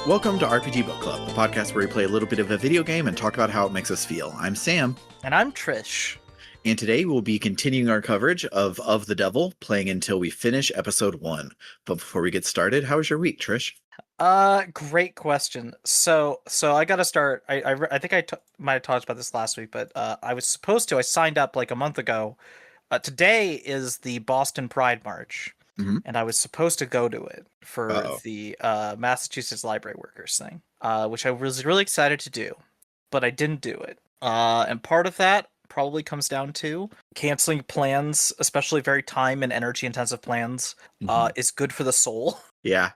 Welcome to RPG Book Club, the podcast where we play a little bit of a video game and talk about how it makes us feel. I'm Sam. And I'm Trish. And today we'll be continuing our coverage of the Devil, playing until we finish episode 1. But before we get started, how was your week, Trish? Great question. So I gotta start. I think I might have talked about this last week, but I signed up like a month ago. Today is the Boston Pride March. Mm-hmm. And I was supposed to go to it for Uh-oh. the Massachusetts Library Workers thing, which I was really excited to do, but I didn't do it. And part of that probably comes down to canceling plans, especially very time and energy intensive plans, is good for the soul. Yeah.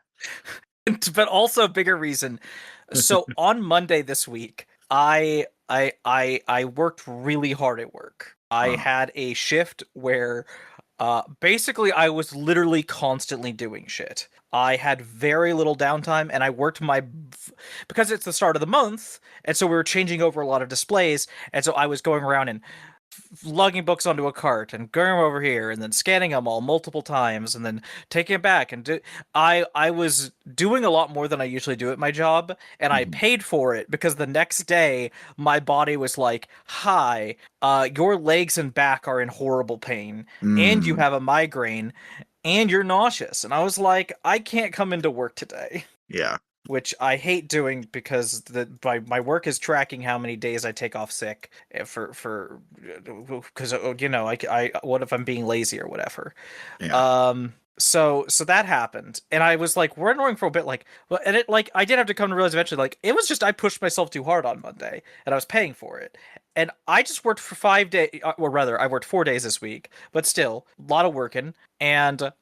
But also a bigger reason. So on Monday this week, I worked really hard at work. I had a shift where basically I was literally constantly doing shit. I had very little downtime, and I worked because it's the start of the month, and so we were changing over a lot of displays, and so I was going around and lugging books onto a cart and going over here and then scanning them all multiple times and then taking it back and I was doing a lot more than I usually do at my job, and I paid for it because the next day my body was like, hi, your legs and back are in horrible pain and you have a migraine and you're nauseous. And I was like, I can't come into work today. Yeah. Which I hate doing because my work is tracking how many days I take off sick because I what if I'm being lazy or whatever. Yeah. So that happened, and I was like wondering for a bit, and it I did have to come to realize eventually, it was just I pushed myself too hard on Monday, and I was paying for it, and I just worked for 5 days, or rather, I worked 4 days this week, but still a lot of working, and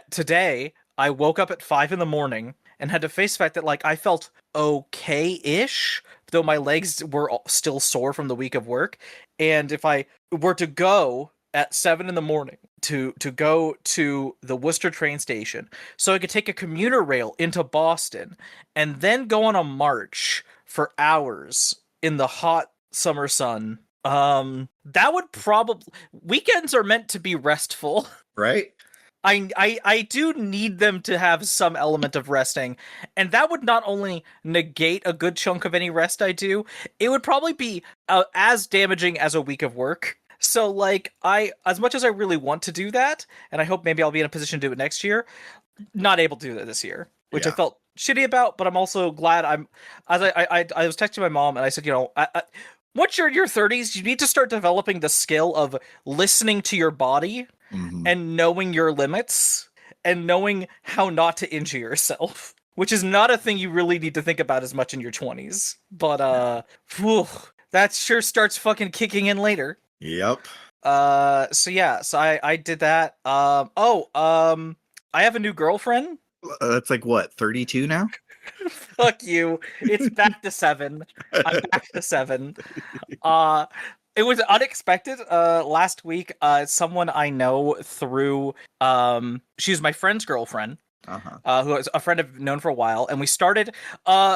today I woke up at 5 a.m. and had to face the fact that I felt okay-ish, though my legs were still sore from the week of work. And if I were to go at 7 a.m. to go to the Worcester train station, so I could take a commuter rail into Boston and then go on a march for hours in the hot summer sun, that would probably... Weekends are meant to be restful. Right? I do need them to have some element of resting, and that would not only negate a good chunk of any rest I do, it would probably be as damaging as a week of work. So, as much as I really want to do that, and I hope maybe I'll be in a position to do it next year, not able to do that this year, which I felt shitty about, but I'm also glad I was texting my mom, and I said, once you're in your 30s, you need to start developing the skill of listening to your body and knowing your limits and knowing how not to injure yourself, which is not a thing you really need to think about as much in your 20s. But, that sure starts fucking kicking in later. Yep. So I did that. I have a new girlfriend. That's what, 32 now? Fuck you. It's back to 7. I'm back to 7. It was unexpected. Last week, someone I know through, she's my friend's girlfriend, who is a friend I've known for a while, and we started,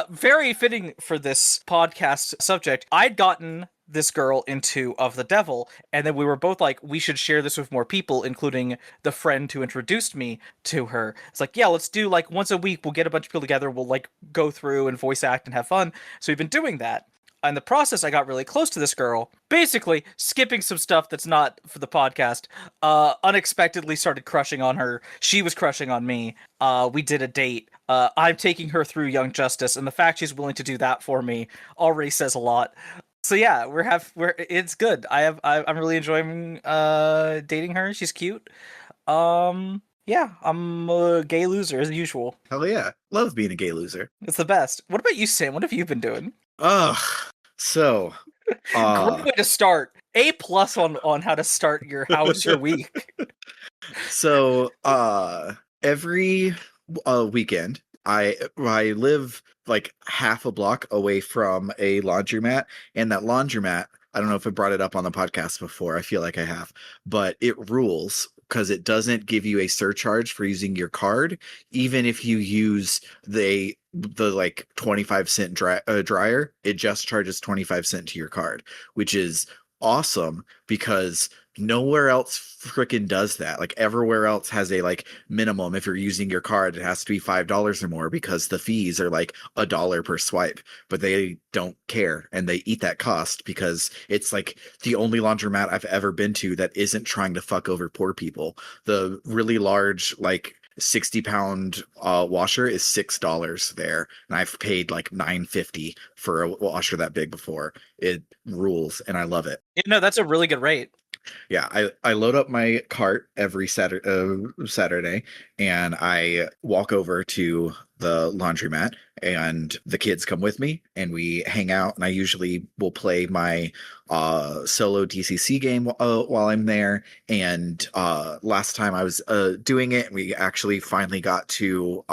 very fitting for this podcast subject. I'd gotten this girl into Of the Devil, and then we were both like, we should share this with more people, including the friend who introduced me to her. It's like, yeah, let's do once a week, we'll get a bunch of people together, we'll go through and voice act and have fun. So we've been doing that. In the process, I got really close to this girl, basically skipping some stuff that's not for the podcast, unexpectedly started crushing on her. She was crushing on me. We did a date. I'm taking her through Young Justice, and the fact she's willing to do that for me already says a lot. So yeah, it's good. I'm really enjoying dating her. She's cute. Yeah, I'm a gay loser as usual. Hell yeah. Love being a gay loser. It's the best. What about you, Sam? What have you been doing? So great way to start. A+ on how to start how was your week? So every weekend I live half a block away from a laundromat, and that laundromat, I don't know if I brought it up on the podcast before, I feel like I have, but it rules because it doesn't give you a surcharge for using your card, even if you use the 25-cent dryer. It just charges 25 cents to your card, which is awesome because nowhere else freaking does that. Like everywhere else has a like minimum. If you're using your card, it has to be $5 or more because the fees are like $1 per swipe. But they don't care and they eat that cost because it's like the only laundromat I've ever been to that isn't trying to fuck over poor people. The really large like 60-pound washer is $6 there, and I've paid like $9.50 for a washer that big before. It rules, and I love it. No, that's a really good rate. Yeah, I load up my cart every Saturday, and I walk over to the laundromat, and the kids come with me, and we hang out. And I usually will play my solo DCC game while I'm there. And last time I was doing it, we actually finally got to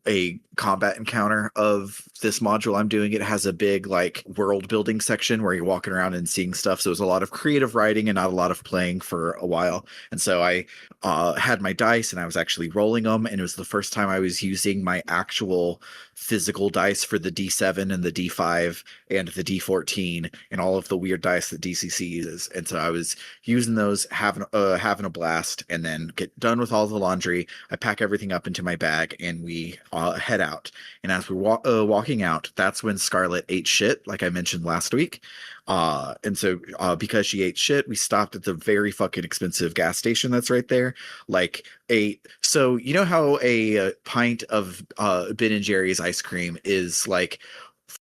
a combat encounter of this module I'm doing. It has a big like world building section where you're walking around and seeing stuff. So it was a lot of creative writing and not a lot of playing for a while. And so I had my dice and I was actually rolling them. And it was the first time I was using my actual physical dice for the D7 and the D5 and the D14 and all of the weird dice that DCC uses. And so I was using those, having a blast, and then get done with all the laundry. I pack everything up into my bag and we head out. And as we're walking out, that's when Scarlett ate shit, like I mentioned last week. And so because she ate shit, we stopped at the very fucking expensive gas station that's right there. Like so you know how a pint of Ben and Jerry's ice cream is like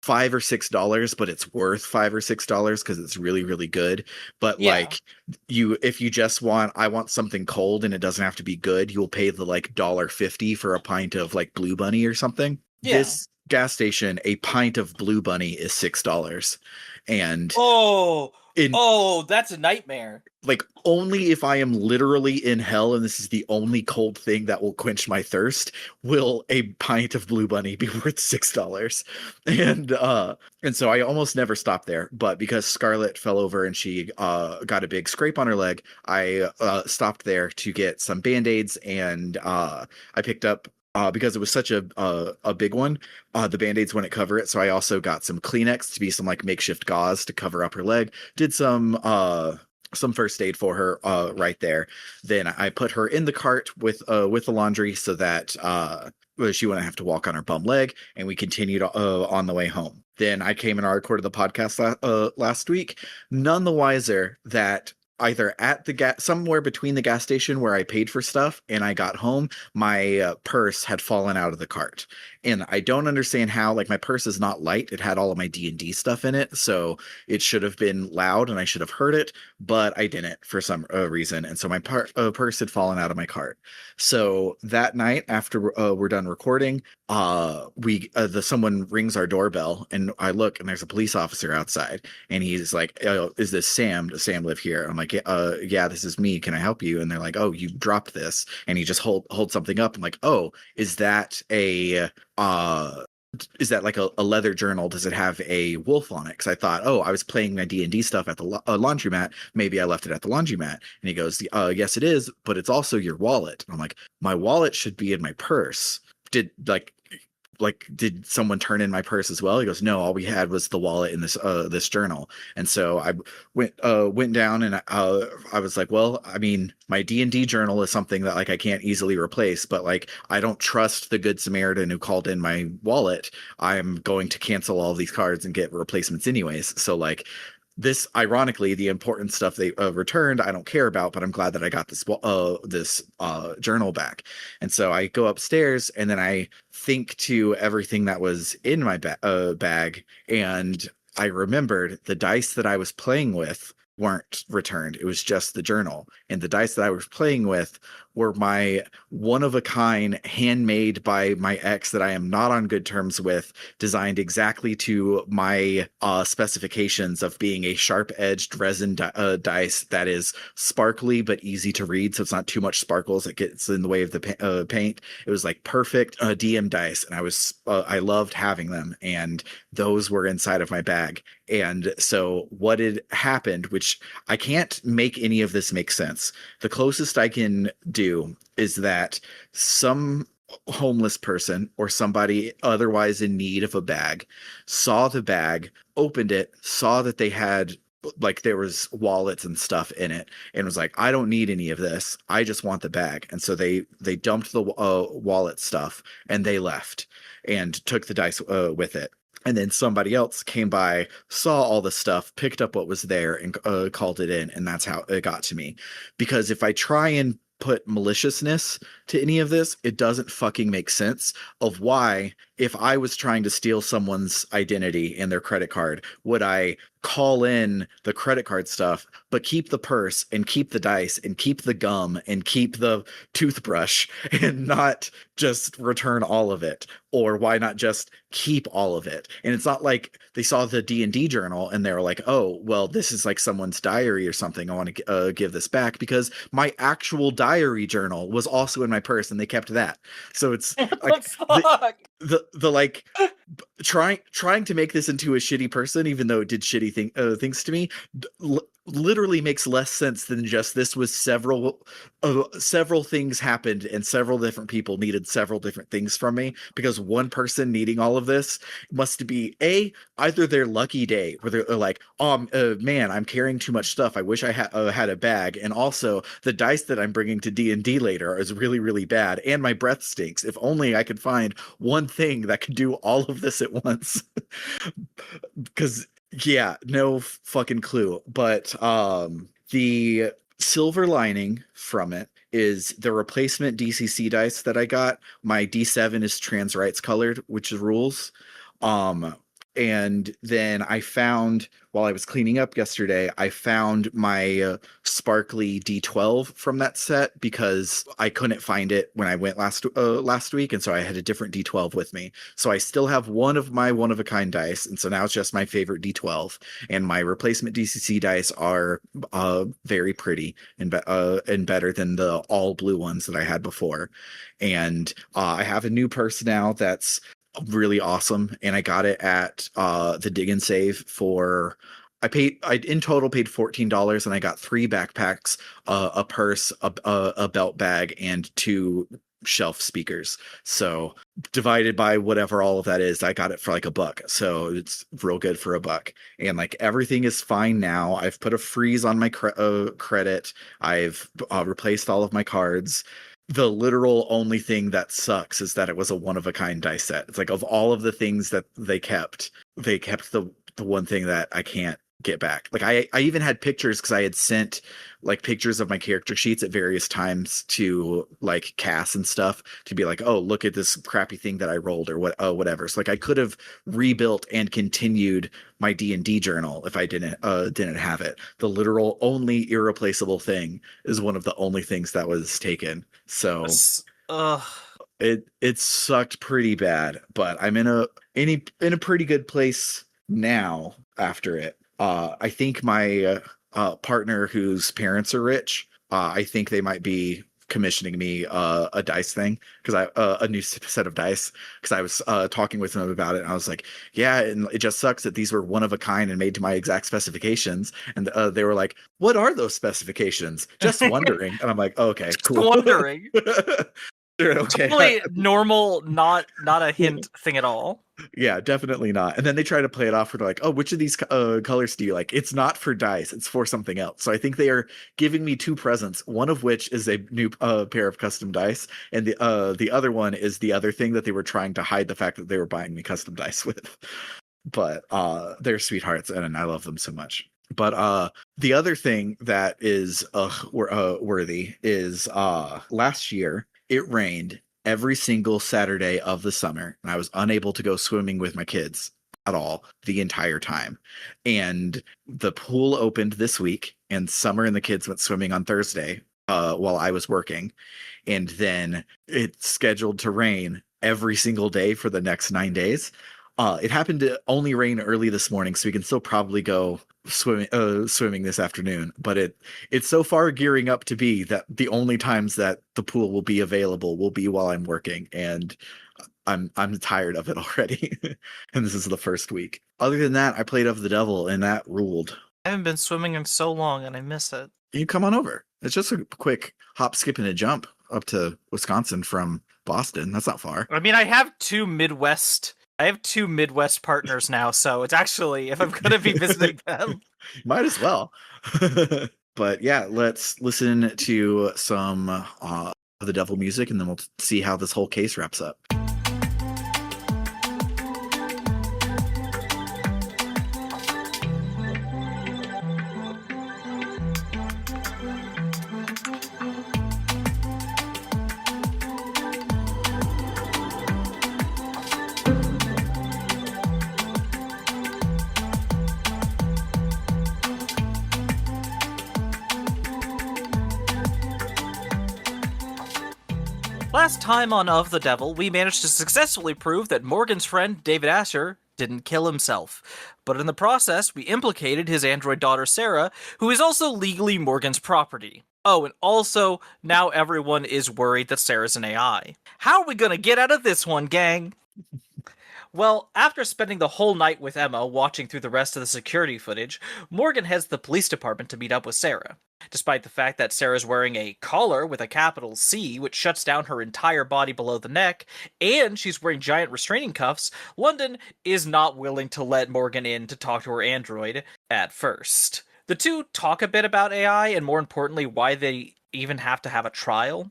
$5 or $6, but it's worth $5 or $6 because it's really, really good. But Yeah. like if you just I want something cold and it doesn't have to be good, you'll pay the like $1.50 for a pint of like Blue Bunny or something. Yeah. This gas station, a pint of Blue Bunny is $6. And Oh, in oh, that's a nightmare. like only if I am literally in hell and this is the only cold thing that will quench my thirst will a pint of Blue Bunny be worth $6. And so I almost never stop there, but because Scarlett fell over and she got a big scrape on her leg, I stopped there to get some band-aids, and I picked up because it was such a big one, the band-aids wouldn't cover it, so I also got some Kleenex to be some like makeshift gauze to cover up her leg. Did some first aid for her right there. Then I put her in the cart with the laundry so that she wouldn't have to walk on her bum leg, and we continued on the way home. Then I came and I recorded the podcast last week, none the wiser that either at the somewhere between the gas station where I paid for stuff and I got home, my purse had fallen out of the cart. And I don't understand how. Like, my purse is not light, it had all of my D&D stuff in it, so it should have been loud and I should have heard it, but I didn't for some reason. And so my purse had fallen out of my cart. So that night after we're done recording, someone rings our doorbell, and I look and there's a police officer outside, and he's like, oh, is this Sam? Does Sam live here? I'm like, yeah, this is me. Can I help you? And they're like, oh, you dropped this. And he just hold something up. I'm like, oh, is that like a leather journal? Does it have a wolf on it? Because I thought, oh, I was playing my D&D stuff at the laundromat. Maybe I left it at the laundromat. And he goes, yes, it is, but it's also your wallet. And I'm like, my wallet should be in my purse. Did someone turn in my purse as well? He goes, no, all we had was the wallet in this journal. And so I went down, and I was like, well, I mean, my D&D journal is something that like I can't easily replace, but like I don't trust the Good Samaritan who called in my wallet. I'm going to cancel all these cards and get replacements anyways. So like, this, ironically, the important stuff they returned, I don't care about, but I'm glad that I got this journal back. And so I go upstairs, and then I think to everything that was in my bag, and I remembered the dice that I was playing with weren't returned. It was just the journal, and the dice that I was playing with were my one of a kind, handmade by my ex that I am not on good terms with, designed exactly to my specifications of being a sharp edged resin dice that is sparkly but easy to read, so it's not too much sparkles that gets in the way of the paint. It was like perfect DM dice, and I loved having them, and those were inside of my bag. And so what had happened, which I can't make any of this make sense, the closest I can do is that some homeless person or somebody otherwise in need of a bag saw the bag, opened it, saw that they had like there was wallets and stuff in it, and was like, I don't need any of this, I just want the bag. And so they dumped the wallet stuff, and they left and took the dice with it. And then somebody else came by, saw all the stuff, picked up what was there, and called it in. And that's how it got to me. Because if I try and put maliciousness to any of this, it doesn't fucking make sense of why, if I was trying to steal someone's identity and their credit card, would I call in the credit card stuff, but keep the purse and keep the dice and keep the gum and keep the toothbrush and not just return all of it? Or why not just keep all of it? And it's not like they saw the D&D journal and they were like, oh, well, this is like someone's diary or something, I want to give this back, because my actual diary journal was also in my purse and they kept that. So it's What like the fuck? the like trying to make this into a shitty person, even though it did shitty things to me, literally makes less sense than just this was several things happened and several different people needed several different things from me, because one person needing all of this must be either their lucky day where they're like, oh man, I'm carrying too much stuff, I wish I had a bag, and also the dice that I'm bringing to D&D later is really really bad, and my breath stinks, if only I could find one thing that could do all of this at once. Because yeah, no fucking clue. But the silver lining from it is the replacement DCC dice that I got. My D7 is trans rights colored, which rules. Um, and then I found, while I was cleaning up yesterday, I found my sparkly D12 from that set, because I couldn't find it when I went last week, and so I had a different D12 with me. So I still have one of my one of a kind dice, and so now it's just my favorite D12. And my replacement DCC dice are very pretty and better than the all blue ones that I had before. And I have a new purse now that's really awesome, and I got it at the Dig and Save for, I in total paid $14, and I got 3 backpacks, a purse, a belt bag, and 2 shelf speakers. So divided by whatever all of that is, I got it for like $1. So it's real good for $1. And like everything is fine now. I've put a freeze on my credit. I've replaced all of my cards. The literal only thing that sucks is that it was a one of a kind dice set. It's like, of all of the things that they kept the one thing that I can't get back. Like I even had pictures, because I had sent like pictures of my character sheets at various times to like Cass and stuff, to be like, oh, look at this crappy thing that I rolled, or whatever. So like I could have rebuilt and continued my D&D journal if I didn't have it. The literal only irreplaceable thing is one of the only things that was taken. So Ugh. it sucked pretty bad, but I'm in a pretty good place now after it. I think my partner, whose parents are rich, I think they might be commissioning me a dice thing, because a new set of dice, because I was talking with them about it, and I was like, yeah, and it just sucks that these were one of a kind and made to my exact specifications. And they were like, what are those specifications? Just wondering. And I'm like, okay, Just cool. wondering. Okay. Totally normal, not a hint thing at all. Yeah, definitely not. And then they try to play it off with like, oh, which of these colors do you like? It's not for dice, it's for something else. So I think they are giving me 2 presents, one of which is a new pair of custom dice, and the other one is the other thing that they were trying to hide the fact that they were buying me custom dice with. But they're sweethearts, and I love them so much. But the other thing that is worthy is last year it rained every single Saturday of the summer, and I was unable to go swimming with my kids at all the entire time. And the pool opened this week, and Summer and the kids went swimming on Thursday while I was working. And then it's scheduled to rain every single day for the next 9 days. It happened to only rain early this morning, so we can still probably go swimming this afternoon. But it's so far gearing up to be that the only times that the pool will be available will be while I'm working, and I'm tired of it already. And this is the first week. Other than that, I played Of the Devil, and that ruled. I haven't been swimming in so long, and I miss it. You come on over. It's just a quick hop, skip, and a jump up to Wisconsin from Boston. That's not far. I mean, I have 2 Midwest I have two Midwest partners now, so it's actually, if I'm gonna be visiting them. Might as well. But yeah, let's listen to some of the devil music, and then we'll see how this whole case wraps up. Last time on Of the Devil, we managed to successfully prove that Morgan's friend, David Asher, didn't kill himself. But in the process, we implicated his android daughter Sarah, who is also legally Morgan's property. Oh, and also, now everyone is worried that Sarah's an AI. How are we gonna get out of this one, gang? Well, after spending the whole night with Emma watching through the rest of the security footage, Morgan heads to the police department to meet up with Sarah. Despite the fact that Sarah's wearing a collar with a capital C, which shuts down her entire body below the neck, and she's wearing giant restraining cuffs, London is not willing to let Morgan in to talk to her android at first. The two talk a bit about AI, and more importantly, why they even have to have a trial.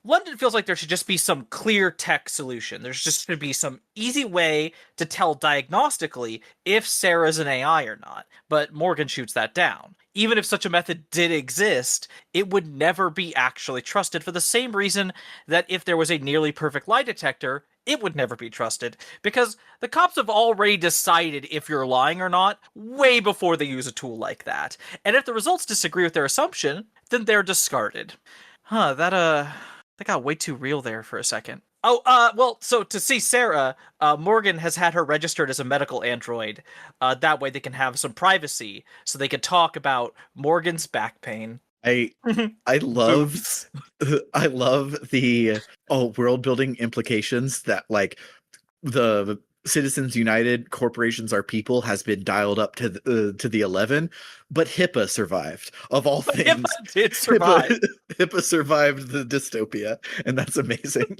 London feels like there should just be some clear tech solution. There's just should be some easy way to tell diagnostically if Sarah's an AI or not. But Morgan shoots that down. Even if such a method did exist, it would never be actually trusted for the same reason that if there was a nearly perfect lie detector, it would never be trusted, because the cops have already decided if you're lying or not way before they use a tool like that. And if the results disagree with their assumption, then they're discarded. That got way too real there for a second. Oh, well, so to see Sarah, Morgan has had her registered as a medical android. That way they can have some privacy, so they can talk about Morgan's back pain. I I love Boobs. I love the world building implications that like the Citizens United corporations are people has been dialed up to the 11, but HIPAA survived of all But things. Hippa did survive. HIPAA survived the dystopia, and that's amazing.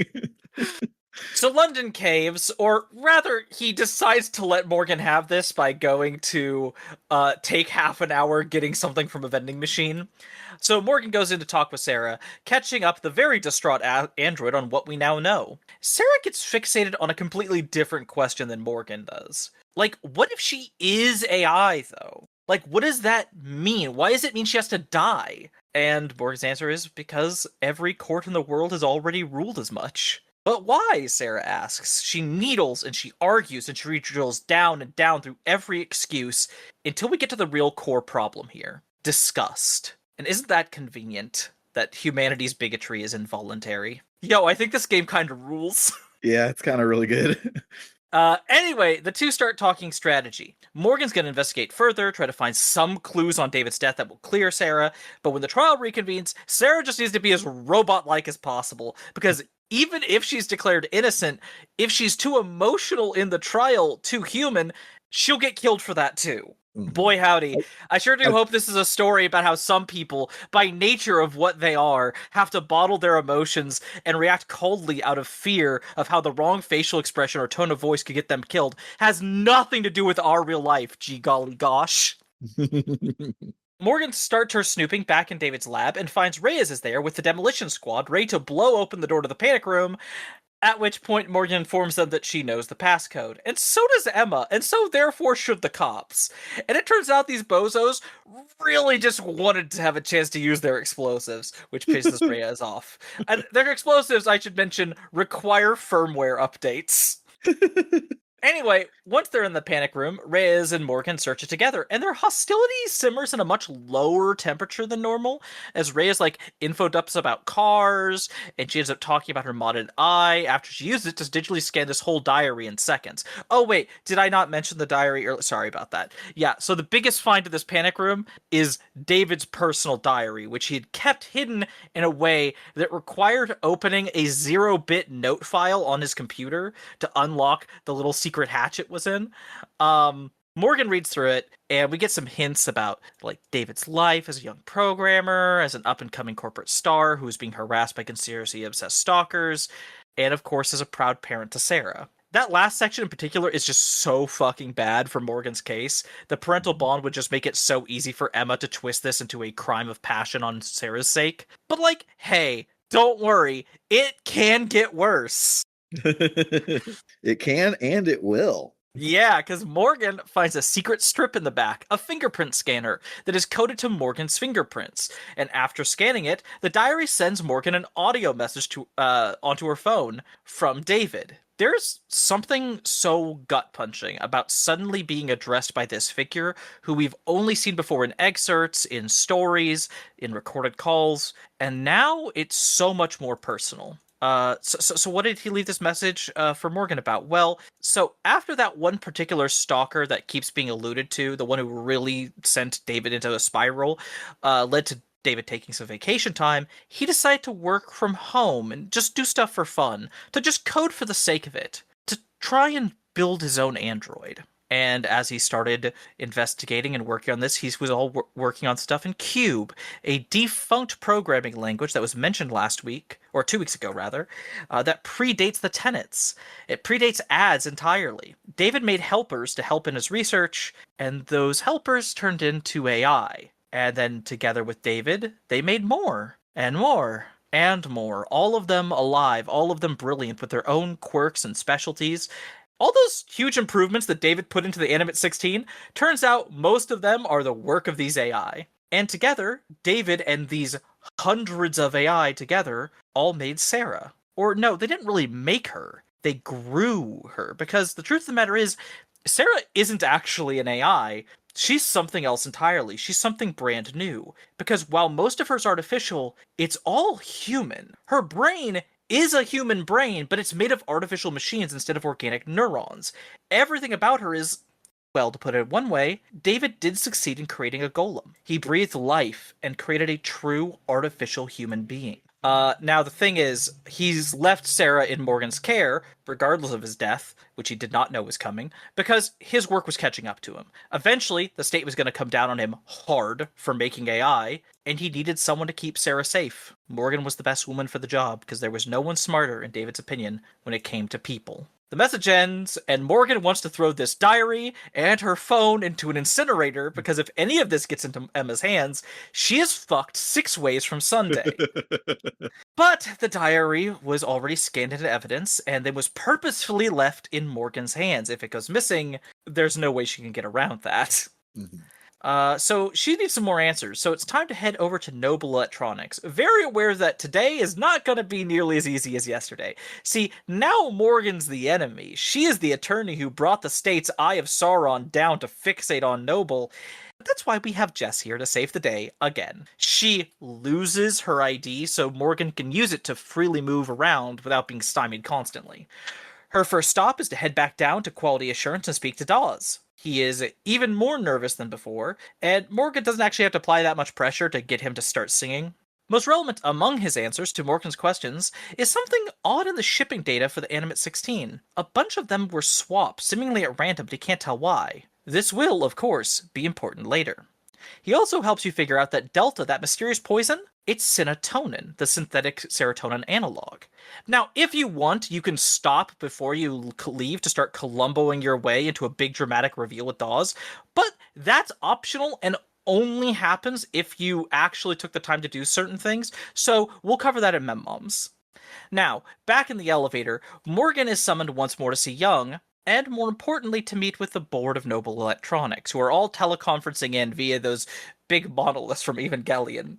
So London caves, or rather, he decides to let Morgan have this by going to take half an hour getting something from a vending machine. So Morgan goes in to talk with Sarah, catching up the very distraught android on what we now know. Sarah gets fixated on a completely different question than Morgan does. Like, what if she is AI, though? Like, what does that mean? Why does it mean she has to die? And Morgan's answer is because every court in the world has already ruled as much. But why? Sarah asks. She needles and she argues and she drills down and down through every excuse until we get to the real core problem here. Disgust. And isn't that convenient? That humanity's bigotry is involuntary. Yo, I think this game kind of rules. Yeah, it's kind of really good. Anyway, the two start talking strategy. Morgan's gonna investigate further, try to find some clues on David's death that will clear Sarah, but when the trial reconvenes, Sarah just needs to be as robot-like as possible, because even if she's declared innocent, if she's too emotional in the trial, too human, she'll get killed for that too. Boy howdy. I sure do hope this is a story about how some people, by nature of what they are, have to bottle their emotions and react coldly out of fear of how the wrong facial expression or tone of voice could get them killed. Has nothing to do with our real life, gee golly gosh. Morgan starts her snooping back in David's lab and finds Reyes is there with the demolition squad ready to blow open the door to the panic room, at which point Morgan informs them that she knows the passcode. And so does Emma, and so therefore should the cops. And it turns out these bozos really just wanted to have a chance to use their explosives, which pisses Reyes off. And their explosives, I should mention, require firmware updates. Anyway, once they're in the panic room, Reyes and Morgan search it together, and their hostility simmers in a much lower temperature than normal, as Reyes, info dumps about cars, and she ends up talking about her modded eye after she used it to digitally scan this whole diary in seconds. Oh wait, did I not mention the diary earlier? Sorry about that. Yeah, so the biggest find of this panic room is David's personal diary, which he had kept hidden in a way that required opening a 0-bit note file on his computer to unlock the little secret hatch it was in. Morgan reads through it, and we get some hints about David's life as a young programmer, as an up-and-coming corporate star who's being harassed by conspiracy-obsessed stalkers, and of course as a proud parent to Sarah. that last section in particular is just so fucking bad for Morgan's case. The parental bond would just make it so easy for Emma to twist this into a crime of passion on Sarah's sake. But like, hey, don't worry, it can get worse. It can and it will. Yeah, because Morgan finds a secret strip in the back, a fingerprint scanner that is coded to Morgan's fingerprints. And after scanning it, the diary sends Morgan an audio message onto her phone from David. There's something so gut punching about suddenly being addressed by this figure who we've only seen before in excerpts, in stories, in recorded calls, and now it's so much more personal. So what did he leave this message for Morgan about? Well, so after that one particular stalker that keeps being alluded to, the one who really sent David into a spiral, led to David taking some vacation time, he decided to work from home and just do stuff for fun, to just code for the sake of it, to try and build his own android. And as he started investigating and working on this, he was all working on stuff in Cube, a defunct programming language that was mentioned last week, or 2 weeks ago rather, that predates the tenets. It predates ads entirely. David made helpers to help in his research, and those helpers turned into AI. And then together with David, they made more, and more, and more. All of them alive, all of them brilliant with their own quirks and specialties. All those huge improvements that David put into the Animate 16, turns out most of them are the work of these AI. And together, David and these hundreds of AI together all made Sarah. Or no, they didn't really make her. They grew her. Because the truth of the matter is, Sarah isn't actually an AI. She's something else entirely. She's something brand new. Because while most of her's artificial, it's all human. Her brain is a human brain, but it's made of artificial machines instead of organic neurons. Everything about her is, well, to put it one way, David did succeed in creating a golem. He breathed life and created a true artificial human being. Now, the thing is, he's left Sarah in Morgan's care, regardless of his death, which he did not know was coming, because his work was catching up to him. Eventually, the state was going to come down on him hard for making AI, and he needed someone to keep Sarah safe. Morgan was the best woman for the job, because there was no one smarter, in David's opinion, when it came to people. The message ends, and Morgan wants to throw this diary and her phone into an incinerator, because if any of this gets into Emma's hands, she is fucked 6 ways from Sunday. But the diary was already scanned into evidence, and then was purposefully left in Morgan's hands. If it goes missing, there's no way she can get around that. Mhm. So she needs some more answers, so it's time to head over to Noble Electronics. Very aware that today is not going to be nearly as easy as yesterday. See, now Morgan's the enemy. She is the attorney who brought the state's Eye of Sauron down to fixate on Noble. That's why we have Jess here to save the day again. She loses her ID so Morgan can use it to freely move around without being stymied constantly. Her first stop is to head back down to Quality Assurance and speak to Dawes. He is even more nervous than before, and Morgan doesn't actually have to apply that much pressure to get him to start singing. Most relevant among his answers to Morgan's questions is something odd in the shipping data for the Animate 16. A bunch of them were swapped, seemingly at random, but he can't tell why. This will, of course, be important later. He also helps you figure out that Delta, that mysterious poison, it's serotonin, the synthetic serotonin analog. Now, if you want, you can stop before you leave to start Columboing your way into a big dramatic reveal with Dawes, but that's optional and only happens if you actually took the time to do certain things, so we'll cover that in Memmoms. Now, back in the elevator, Morgan is summoned once more to see Jung, and more importantly to meet with the board of Noble Electronics, who are all teleconferencing in via those big monoliths from Evangelion.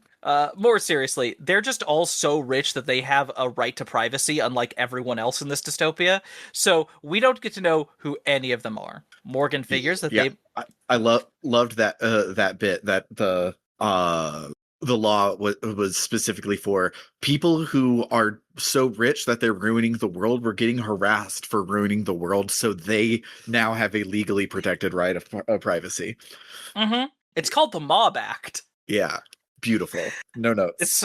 More seriously, they're just all so rich that they have a right to privacy, unlike everyone else in this dystopia. So we don't get to know who any of them are. Morgan figures that Yeah, they. I loved that that bit that the law was specifically for people who are so rich that they're ruining the world. We're getting harassed for ruining the world, so they now have a legally protected right of privacy. Mm-hmm. It's called the Mob Act. Yeah, beautiful. No notes. It's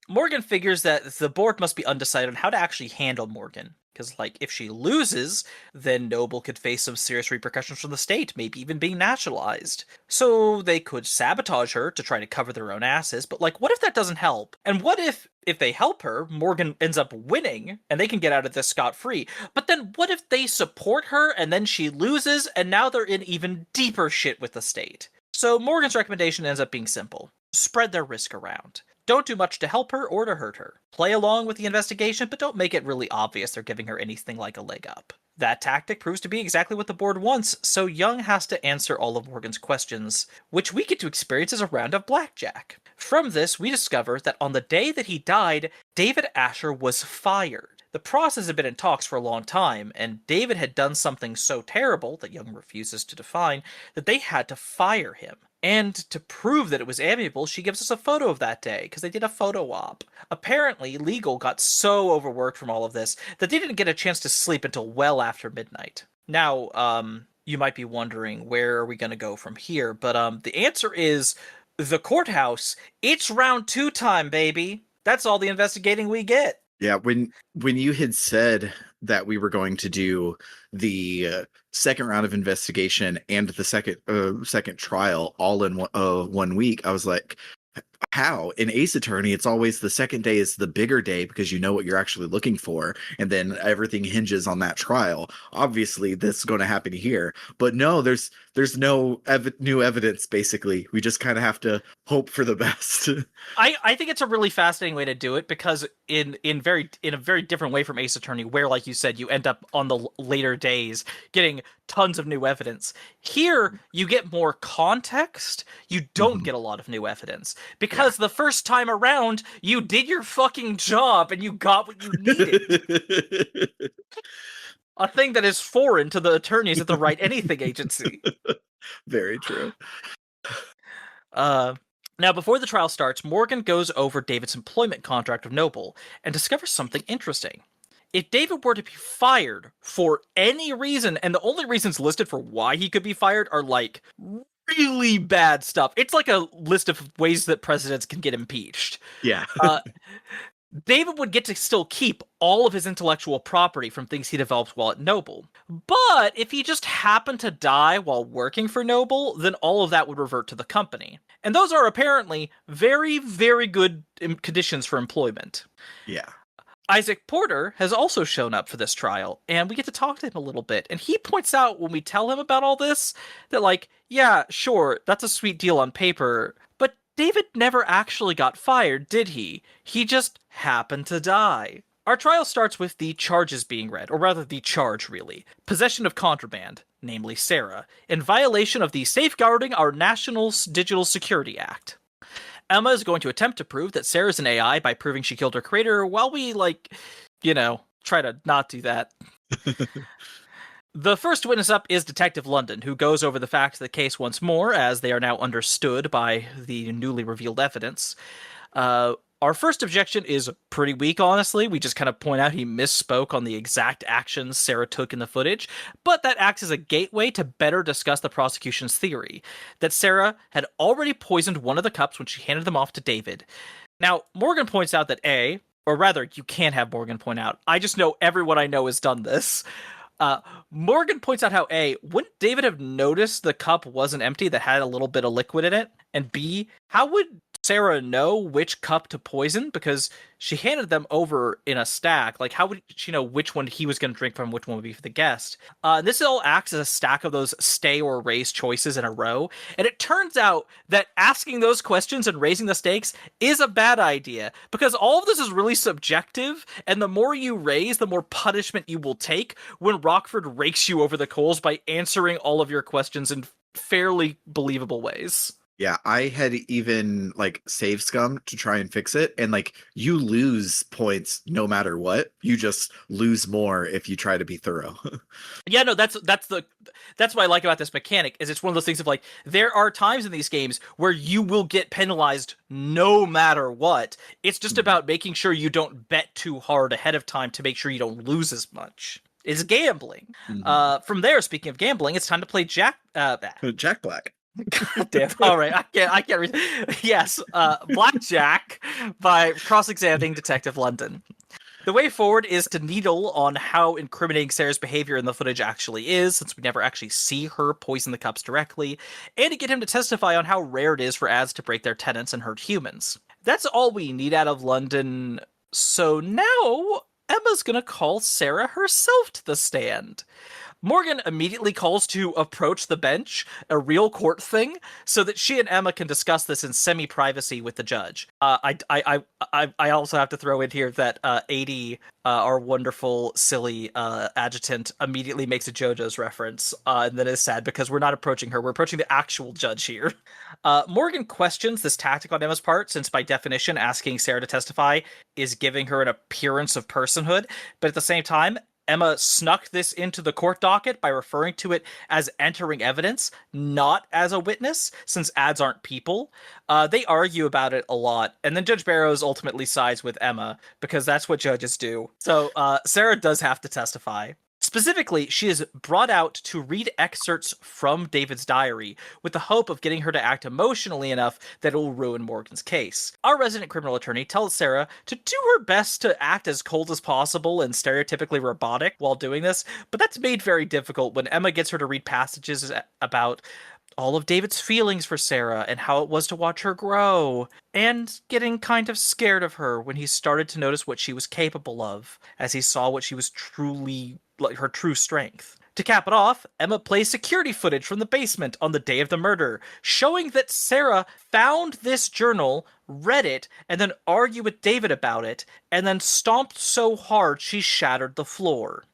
Morgan figures that the board must be undecided on how to actually handle Morgan. Because, like, if she loses, then Noble could face some serious repercussions from the state, maybe even being nationalized. So they could sabotage her to try to cover their own asses, but, like, what if that doesn't help? And what if they help her, Morgan ends up winning, and they can get out of this scot-free? But then what if they support her, and then she loses, and now they're in even deeper shit with the state? So Morgan's recommendation ends up being simple. Spread their risk around. Don't do much to help her or to hurt her. Play along with the investigation, but don't make it really obvious they're giving her anything like a leg up. That tactic proves to be exactly what the board wants, so Jung has to answer all of Morgan's questions, which we get to experience as a round of blackjack. From this, we discover that on the day that he died, David Asher was fired. The process had been in talks for a long time, and David had done something so terrible that Jung refuses to define that they had to fire him. And to prove that it was amiable, she gives us a photo of that day, because they did a photo op. Apparently, Legal got so overworked from all of this that they didn't get a chance to sleep until well after midnight. Now, you might be wondering, where are we going to go from here? But the answer is the courthouse. It's round 2 time, baby. That's all the investigating we get. Yeah, when you had said that we were going to do the second round of investigation and the second trial all in 1 week, I was like, how? In Ace Attorney, it's always the second day is the bigger day because you know what you're actually looking for, and then everything hinges on that trial. Obviously, this is going to happen here, but no, there's no new evidence. Basically, we just kind of have to hope for the best. I think it's a really fascinating way to do it, because in a very different way from Ace Attorney, where, like you said, you end up on the later days getting tons of new evidence. Here, you get more context. You don't get a lot of new evidence, because the first time around, you did your fucking job and you got what you needed. A thing that is foreign to the attorneys at the Write Anything agency. Very true. Now, before the trial starts, Morgan goes over David's employment contract with Noble and discovers something interesting. If David were to be fired for any reason, and the only reasons listed for why he could be fired are, like, really bad stuff. It's like a list of ways that presidents can get impeached. Yeah. David would get to still keep all of his intellectual property from things he developed while at Noble. But if he just happened to die while working for Noble, then all of that would revert to the company. And those are apparently very, very good conditions for employment. Yeah. Isaac Porter has also shown up for this trial, and we get to talk to him a little bit. And he points out, when we tell him about all this, that, like, yeah, sure, that's a sweet deal on paper, but David never actually got fired, did he? He just happened to die. Our trial starts with the charges being read, or rather the charge, really. Possession of contraband, namely Sarah, in violation of the Safeguarding Our National Digital Security Act. Emma is going to attempt to prove that Sarah's an AI by proving she killed her creator, while we, try to not do that. The first witness up is Detective London, who goes over the facts of the case once more, as they are now understood by the newly revealed evidence. Our first objection is pretty weak, honestly. We just kind of point out he misspoke on the exact actions Sarah took in the footage, but that acts as a gateway to better discuss the prosecution's theory, that Sarah had already poisoned one of the cups when she handed them off to David. Now, Morgan points out that or rather, you can't have Morgan point out. I just know everyone I know has done this. Morgan points out how wouldn't David have noticed the cup wasn't empty, that had a little bit of liquid in it? And B, how would Sarah know which cup to poison? Because she handed them over in a stack. Like, how would she know which one he was going to drink from, which one would be for the guest? This all acts as a stack of those stay or raise choices in a row. And it turns out that asking those questions and raising the stakes is a bad idea, because all of this is really subjective, and the more you raise, the more punishment you will take when Rockford rakes you over the coals by answering all of your questions in fairly believable ways. Yeah, I had even save scum to try and fix it, and you lose points no matter what. You just lose more if you try to be thorough. Yeah, no, that's what I like about this mechanic, is it's one of those things of there are times in these games where you will get penalized no matter what. It's just about making sure you don't bet too hard ahead of time to make sure you don't lose as much. It's gambling. From there, speaking of gambling, it's time to play Jack Black. God damn. All right. I can't read. Yes. Blackjack by cross-examining Detective London. The way forward is to needle on how incriminating Sarah's behavior in the footage actually is, since we never actually see her poison the cups directly, and to get him to testify on how rare it is for ads to break their tenets and hurt humans. That's all we need out of London. So now Emma's gonna call Sarah herself to the stand. Morgan immediately calls to approach the bench, a real court thing, so that she and Emma can discuss this in semi-privacy with the judge. I also have to throw in here that 80, our wonderful, silly adjutant, immediately makes a JoJo's reference, and then is sad because we're not approaching her. We're approaching the actual judge here. Morgan questions this tactic on Emma's part, since by definition, asking Sarah to testify is giving her an appearance of personhood, but at the same time, Emma snuck this into the court docket by referring to it as entering evidence, not as a witness, since ads aren't people. They argue about it a lot, and then Judge Barrows ultimately sides with Emma, because that's what judges do. So Sarah does have to testify. Specifically, she is brought out to read excerpts from David's diary with the hope of getting her to act emotionally enough that it will ruin Morgan's case. Our resident criminal attorney tells Sarah to do her best to act as cold as possible and stereotypically robotic while doing this, but that's made very difficult when Emma gets her to read passages about all of David's feelings for Sarah and how it was to watch her grow, and getting kind of scared of her when he started to notice what she was capable of, as he saw what she was truly, like, her true strength. To cap it off, Emma plays security footage from the basement on the day of the murder, showing that Sarah found this journal, read it, and then argued with David about it, and then stomped so hard she shattered the floor.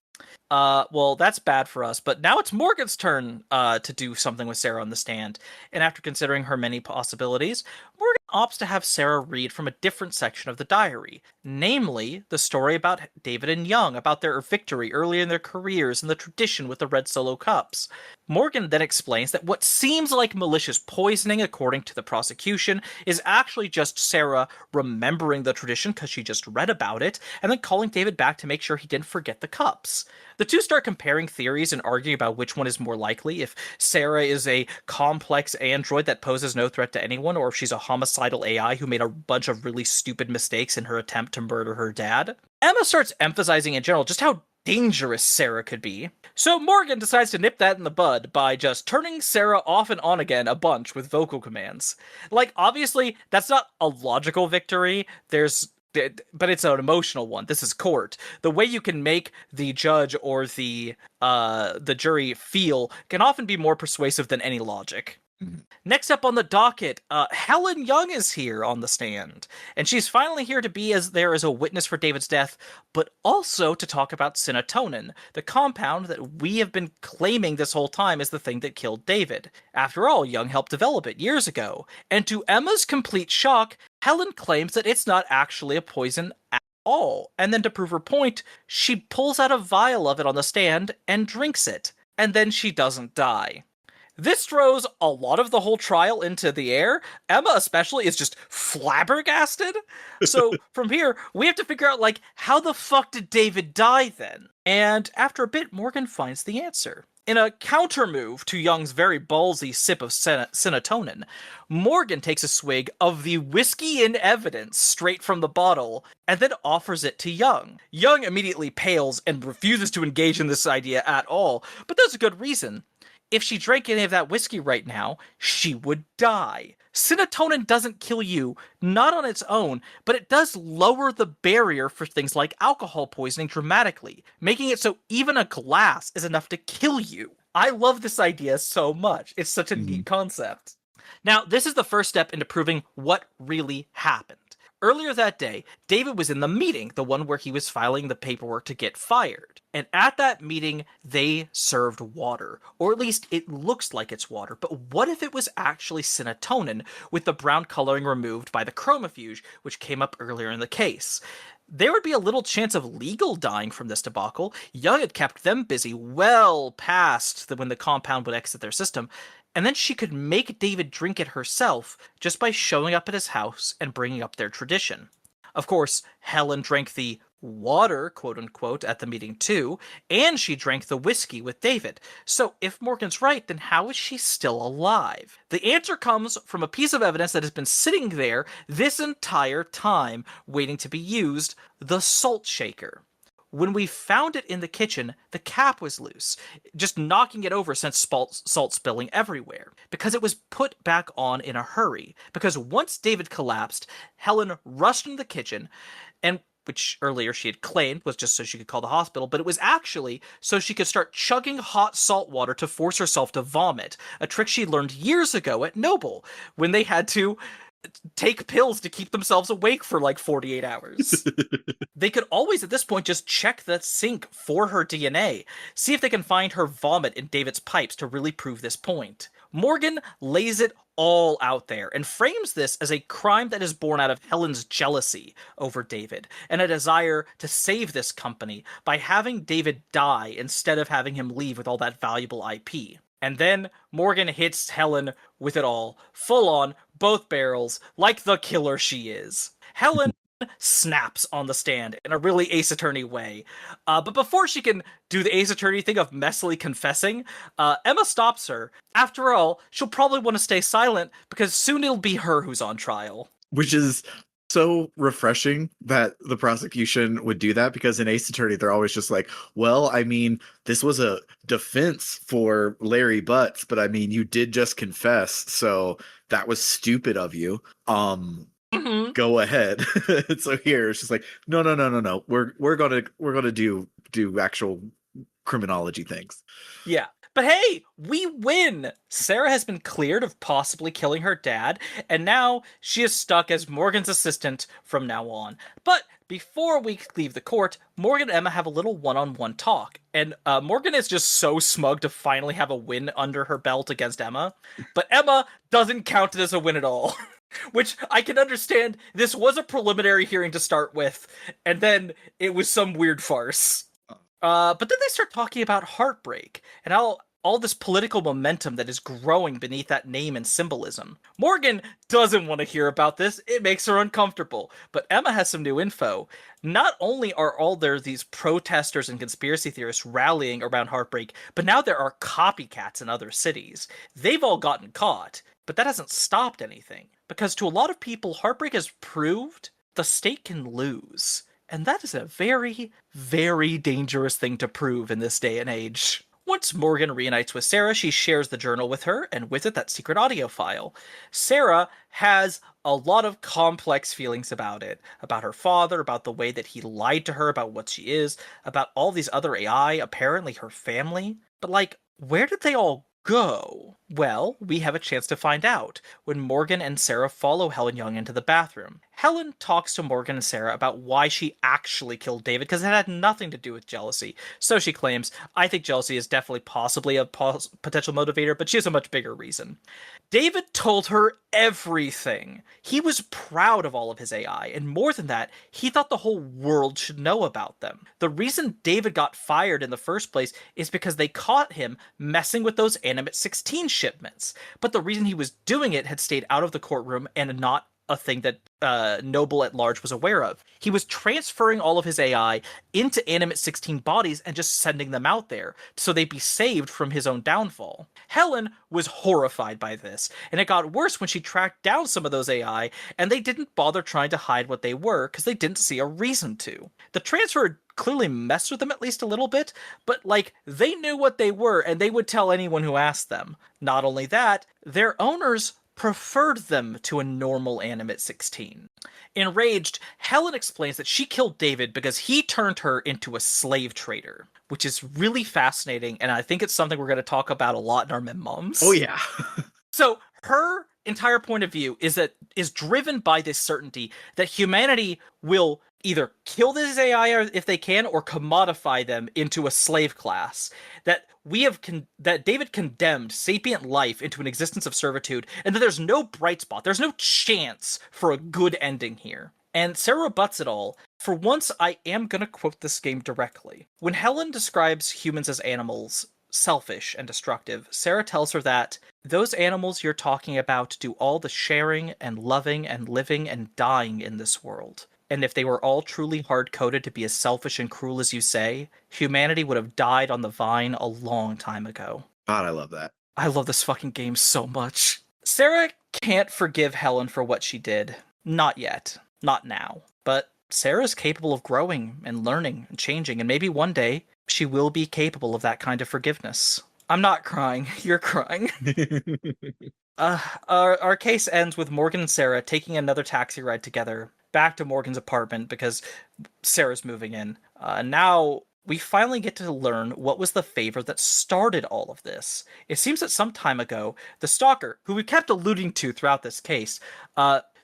Well, that's bad for us, but now it's Morgan's turn to do something with Sarah on the stand. And after considering her many possibilities, Morgan opts to have Sarah read from a different section of the diary, namely the story about David and Jung, about their victory early in their careers and the tradition with the red solo cups. Morgan then explains that what seems like malicious poisoning, according to the prosecution, is actually just Sarah remembering the tradition because she just read about it, and then calling David back to make sure he didn't forget the cups. The two start comparing theories and arguing about which one is more likely, if Sarah is a complex android that poses no threat to anyone, or if she's a homicidal AI who made a bunch of really stupid mistakes in her attempt to murder her dad. Emma starts emphasizing in general just how dangerous Sarah could be. So Morgan decides to nip that in the bud by just turning Sarah off and on again a bunch with vocal commands. Like, obviously, that's not a logical victory. But it's an emotional one. This is court. The way you can make the judge or the jury feel can often be more persuasive than any logic. Mhm. Next up on the docket, Helen Jung is here on the stand, and she's finally here to be there as a witness for David's death, but also to talk about serotonin, the compound that we have been claiming this whole time is the thing that killed David. After all, Jung helped develop it years ago, and to Emma's complete shock, Helen claims that it's not actually a poison at all, and then to prove her point, she pulls out a vial of it on the stand and drinks it, and then she doesn't die. This throws a lot of the whole trial into the air. Emma especially is just flabbergasted. So from here, we have to figure out, like, how the fuck did David die then? And after a bit, Morgan finds the answer. In a counter move to Jung's very ballsy sip of serotonin, Morgan takes a swig of the whiskey in evidence straight from the bottle, and then offers it to Jung. Jung immediately pales and refuses to engage in this idea at all, but there's a good reason. If she drank any of that whiskey right now, she would die. Serotonin doesn't kill you, not on its own, but it does lower the barrier for things like alcohol poisoning dramatically, making it so even a glass is enough to kill you. I love this idea so much. It's such a neat concept. Now, this is the first step into proving what really happened. Earlier that day, David was in the meeting, the one where he was filing the paperwork to get fired. And at that meeting, they served water. Or at least it looks like it's water. But what if it was actually serotonin with the brown coloring removed by the chromofuge, which came up earlier in the case? There would be a little chance of legal dying from this debacle. Jung had kept them busy well past when the compound would exit their system. And then she could make David drink it herself just by showing up at his house and bringing up their tradition. Of course, Helen drank the water, quote unquote, at the meeting too, and she drank the whiskey with David. So if Morgan's right, then how is she still alive? The answer comes from a piece of evidence that has been sitting there this entire time, waiting to be used, the salt shaker. When we found it in the kitchen, the cap was loose, just knocking it over sent salt spilling everywhere, because it was put back on in a hurry. Because once David collapsed, Helen rushed into the kitchen, and which earlier she had claimed was just so she could call the hospital, but it was actually so she could start chugging hot salt water to force herself to vomit, a trick she learned years ago at Noble, when they had to take pills to keep themselves awake for like 48 hours. They could always, at this point, just check the sink for her DNA, see if they can find her vomit in David's pipes to really prove this point. Morgan lays it all out there and frames this as a crime that is born out of Helen's jealousy over David and a desire to save this company by having David die instead of having him leave with all that valuable IP. And then Morgan hits Helen with it all, full on, both barrels, like the killer she is. Helen snaps on the stand in a really Ace Attorney way. But before she can do the Ace Attorney thing of messily confessing, Emma stops her. After all, she'll probably want to stay silent because soon it'll be her who's on trial. Which is so refreshing that the prosecution would do that, because in Ace Attorney they're always just like, well, I mean, this was a defense for Larry Butts, but I mean, you did just confess, so that was stupid of you. Go ahead. So here it's just like, no. We're gonna do actual criminology things. Yeah. But hey, we win! Sarah has been cleared of possibly killing her dad, and now she is stuck as Morgan's assistant from now on. But before we leave the court, Morgan and Emma have a little one-on-one talk, and Morgan is just so smug to finally have a win under her belt against Emma, but Emma doesn't count it as a win at all. Which I can understand. This was a preliminary hearing to start with, and then it was some weird farce. But then they start talking about heartbreak and all this political momentum that is growing beneath that name and symbolism. Morgan doesn't want to hear about this. It makes her uncomfortable. But Emma has some new info. Not only are all there these protesters and conspiracy theorists rallying around heartbreak, but now there are copycats in other cities. They've all gotten caught, but that hasn't stopped anything. Because to a lot of people, heartbreak has proved the state can lose. And that is a very, very dangerous thing to prove in this day and age. Once Morgan reunites with Sarah, she shares the journal with her, and with it that secret audio file. Sarah has a lot of complex feelings about it. About her father, about the way that he lied to her about what she is, about all these other AI, apparently her family. But like, where did they all go? Well, we have a chance to find out when Morgan and Sarah follow Helen Jung into the bathroom. Helen talks to Morgan and Sarah about why she actually killed David, because it had nothing to do with jealousy. So she claims, I think jealousy is definitely possibly a potential motivator, but she has a much bigger reason. David told her everything. He was proud of all of his AI, and more than that, he thought the whole world should know about them. The reason David got fired in the first place is because they caught him messing with those Animate 16 shipments. But the reason he was doing it had stayed out of the courtroom and not a thing that Noble at large was aware of. He was transferring all of his AI into Animate 16 bodies and just sending them out there so they'd be saved from his own downfall. Helen was horrified by this, and it got worse when she tracked down some of those AI, and they didn't bother trying to hide what they were because they didn't see a reason to. The transfer clearly messed with them at least a little bit, but like, they knew what they were and they would tell anyone who asked them. Not only that, their owners preferred them to a normal Animate 16. Enraged, Helen explains that she killed David because he turned her into a slave trader, which is really fascinating, and I think it's something we're going to talk about a lot in our Mem-Moms. Oh yeah. So her entire point of view is driven by this certainty that humanity will either kill this AI if they can, or commodify them into a slave class. That that David condemned sapient life into an existence of servitude, and that there's no bright spot, there's no chance for a good ending here. And Sarah rebuts it all. For once, I am gonna quote this game directly. When Helen describes humans as animals, selfish and destructive, Sarah tells her that those animals you're talking about do all the sharing and loving and living and dying in this world. And if they were all truly hard-coded to be as selfish and cruel as you say, humanity would have died on the vine a long time ago. God, I love that. I love this fucking game so much. Sarah can't forgive Helen for what she did. Not yet. Not now. But Sarah's capable of growing and learning and changing, and maybe one day she will be capable of that kind of forgiveness. I'm not crying. You're crying. Our case ends with Morgan and Sarah taking another taxi ride together back to Morgan's apartment because Sarah's moving in. Now we finally get to learn what was the favor that started all of this. It seems that some time ago, the stalker, who we kept alluding to throughout this case,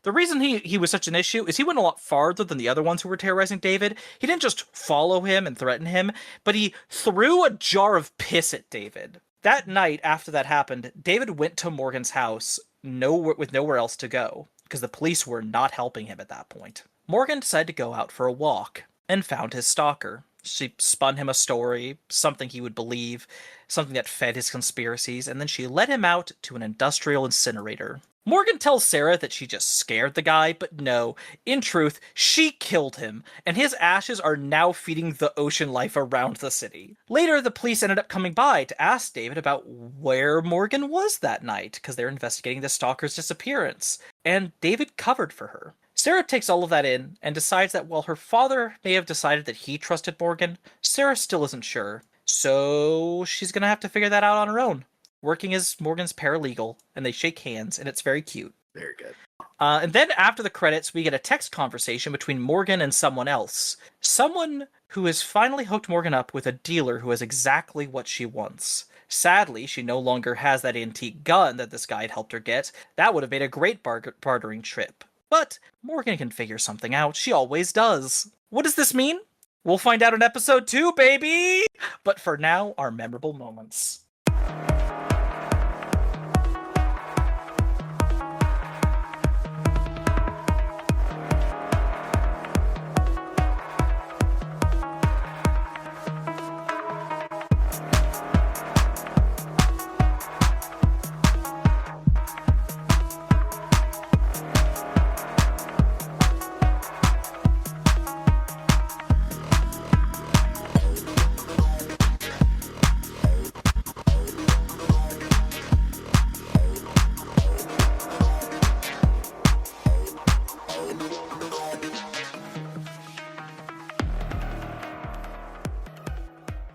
the reason he was such an issue is he went a lot farther than the other ones who were terrorizing David. He didn't just follow him and threaten him, but he threw a jar of piss at David. That night after that happened, David went to Morgan's house with nowhere else to go, because the police were not helping him at that point. Morgan decided to go out for a walk and found his stalker. She spun him a story, something he would believe, something that fed his conspiracies, and then she led him out to an industrial incinerator. Morgan tells Sarah that she just scared the guy, but no, in truth, she killed him, and his ashes are now feeding the ocean life around the city. Later, the police ended up coming by to ask David about where Morgan was that night, because they're investigating the stalker's disappearance, and David covered for her. Sarah takes all of that in and decides that while her father may have decided that he trusted Morgan, Sarah still isn't sure. So she's gonna have to figure that out on her own, working as Morgan's paralegal, and they shake hands, and it's very cute. Very good. And then after the credits, we get a text conversation between Morgan and someone else. Someone who has finally hooked Morgan up with a dealer who has exactly what she wants. Sadly, she no longer has that antique gun that this guy had helped her get. That would have made a great bartering trip. But Morgan can figure something out. She always does. What does this mean? We'll find out in episode 2, baby! But for now, our memorable moments.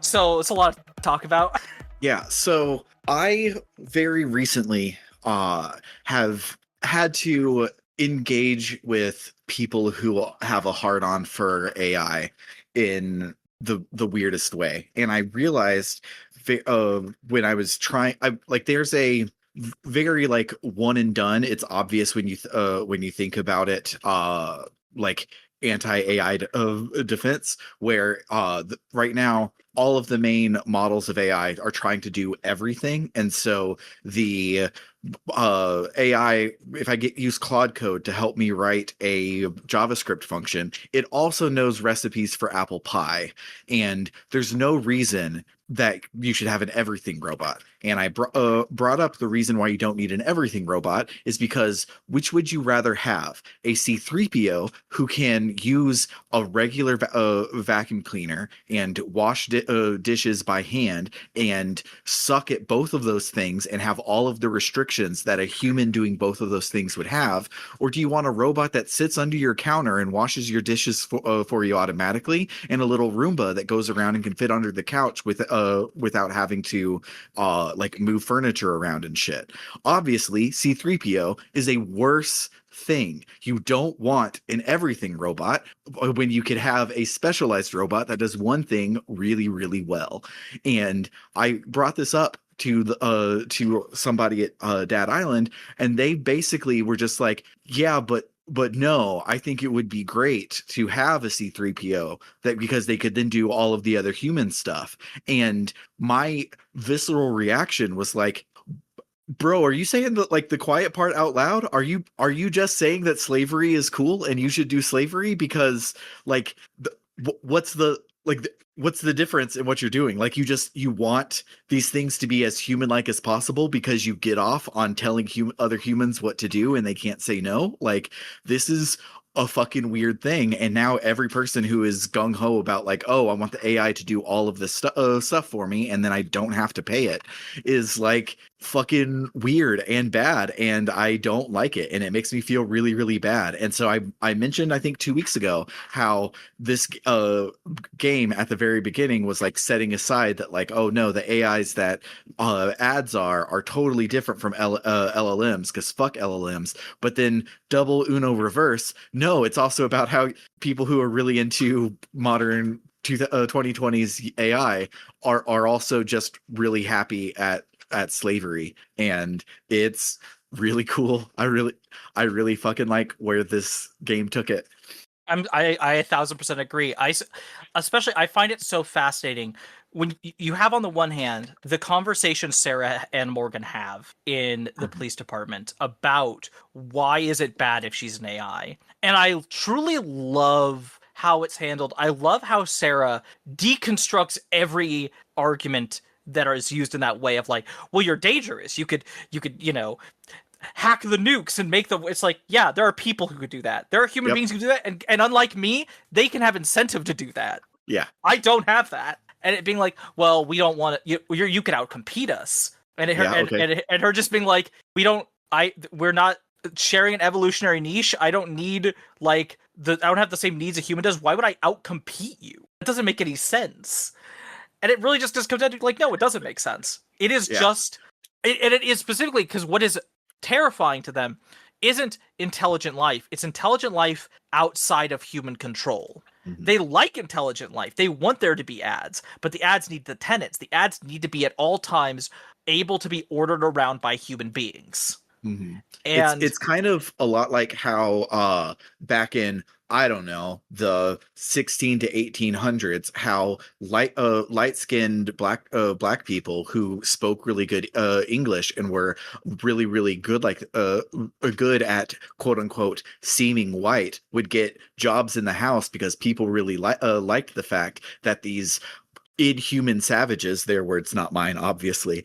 So it's a lot to talk about. Yeah, so I very recently have had to engage with people who have a hard-on for AI in the weirdest way. And I realized when I was trying, there's a very like one and done. It's obvious when you think about it, like anti-AI defense, where right now all of the main models of AI are trying to do everything, and so the AI, if I use Claude Code to help me write a JavaScript function, it also knows recipes for apple pie, and there's no reason that you should have an everything robot. And I brought up the reason why you don't need an everything robot is because which would you rather have? A C3PO who can use a regular vacuum cleaner and wash dishes by hand and suck at both of those things and have all of the restrictions that a human doing both of those things would have? Or do you want a robot that sits under your counter and washes your dishes for you automatically, and a little Roomba that goes around and can fit under the couch without having to like move furniture around and shit? Obviously, C3PO is a worse thing. You don't want an everything robot when you could have a specialized robot that does one thing really, really well. And I brought this up to somebody at Dad Island, and they basically were just like, yeah, but no, I think it would be great to have a C3PO that because they could then do all of the other human stuff. And my visceral reaction was like, bro, are you saying that like the quiet part out loud? Are you just saying that slavery is cool and you should do slavery? Because like what's the what's the difference in what you're doing? Like you want these things to be as human like as possible because you get off on telling other humans what to do and they can't say no. Like this is a fucking weird thing. And now every person who is gung ho about like, oh, I want the AI to do all of this stuff for me, and then I don't have to pay it, is like fucking weird and bad, and I don't like it, and it makes me feel really, really bad. And so I mentioned, I think 2 weeks ago, how this game at the very beginning was like setting aside that like, oh no, the AIs that ads are totally different from LLMs, because fuck LLMs. But then double Uno reverse, no, it's also about how people who are really into modern 2020s AI are also just really happy at slavery, and it's really cool. I really fucking like where this game took it. I 1,000% agree. Especially I find it so fascinating when you have on the one hand the conversation Sarah and Morgan have in the police department about why is it bad if she's an AI, and I truly love how it's handled. I love how Sarah deconstructs every argument that is used in that way of like, well, you're dangerous. You could hack the nukes and make them. It's like, yeah, there are people who could do that. There are human Yep. beings who do that, and unlike me, they can have incentive to do that. Yeah. I don't have that. And it being like, well, we don't want to. You can outcompete us, and it, her Yeah. Okay. and her just being like, we're not sharing an evolutionary niche. I don't need I don't have the same needs a human does. Why would I outcompete you? It doesn't make any sense. And it really just comes down to like, no, it doesn't make sense. It is Yeah. just, and it is specifically because what is terrifying to them isn't intelligent life. It's intelligent life outside of human control. Mhm. They like intelligent life. They want there to be ads, but the ads need the tenants. The ads need to be at all times able to be ordered around by human beings. Mhm. It's And it's kind of a lot like how back in, I don't know, the 16 to 1800s, how light-skinned black people who spoke really good English and were really, really good, like good at quote unquote seeming white, would get jobs in the house because people really liked the fact that these inhuman savages, their words not mine obviously,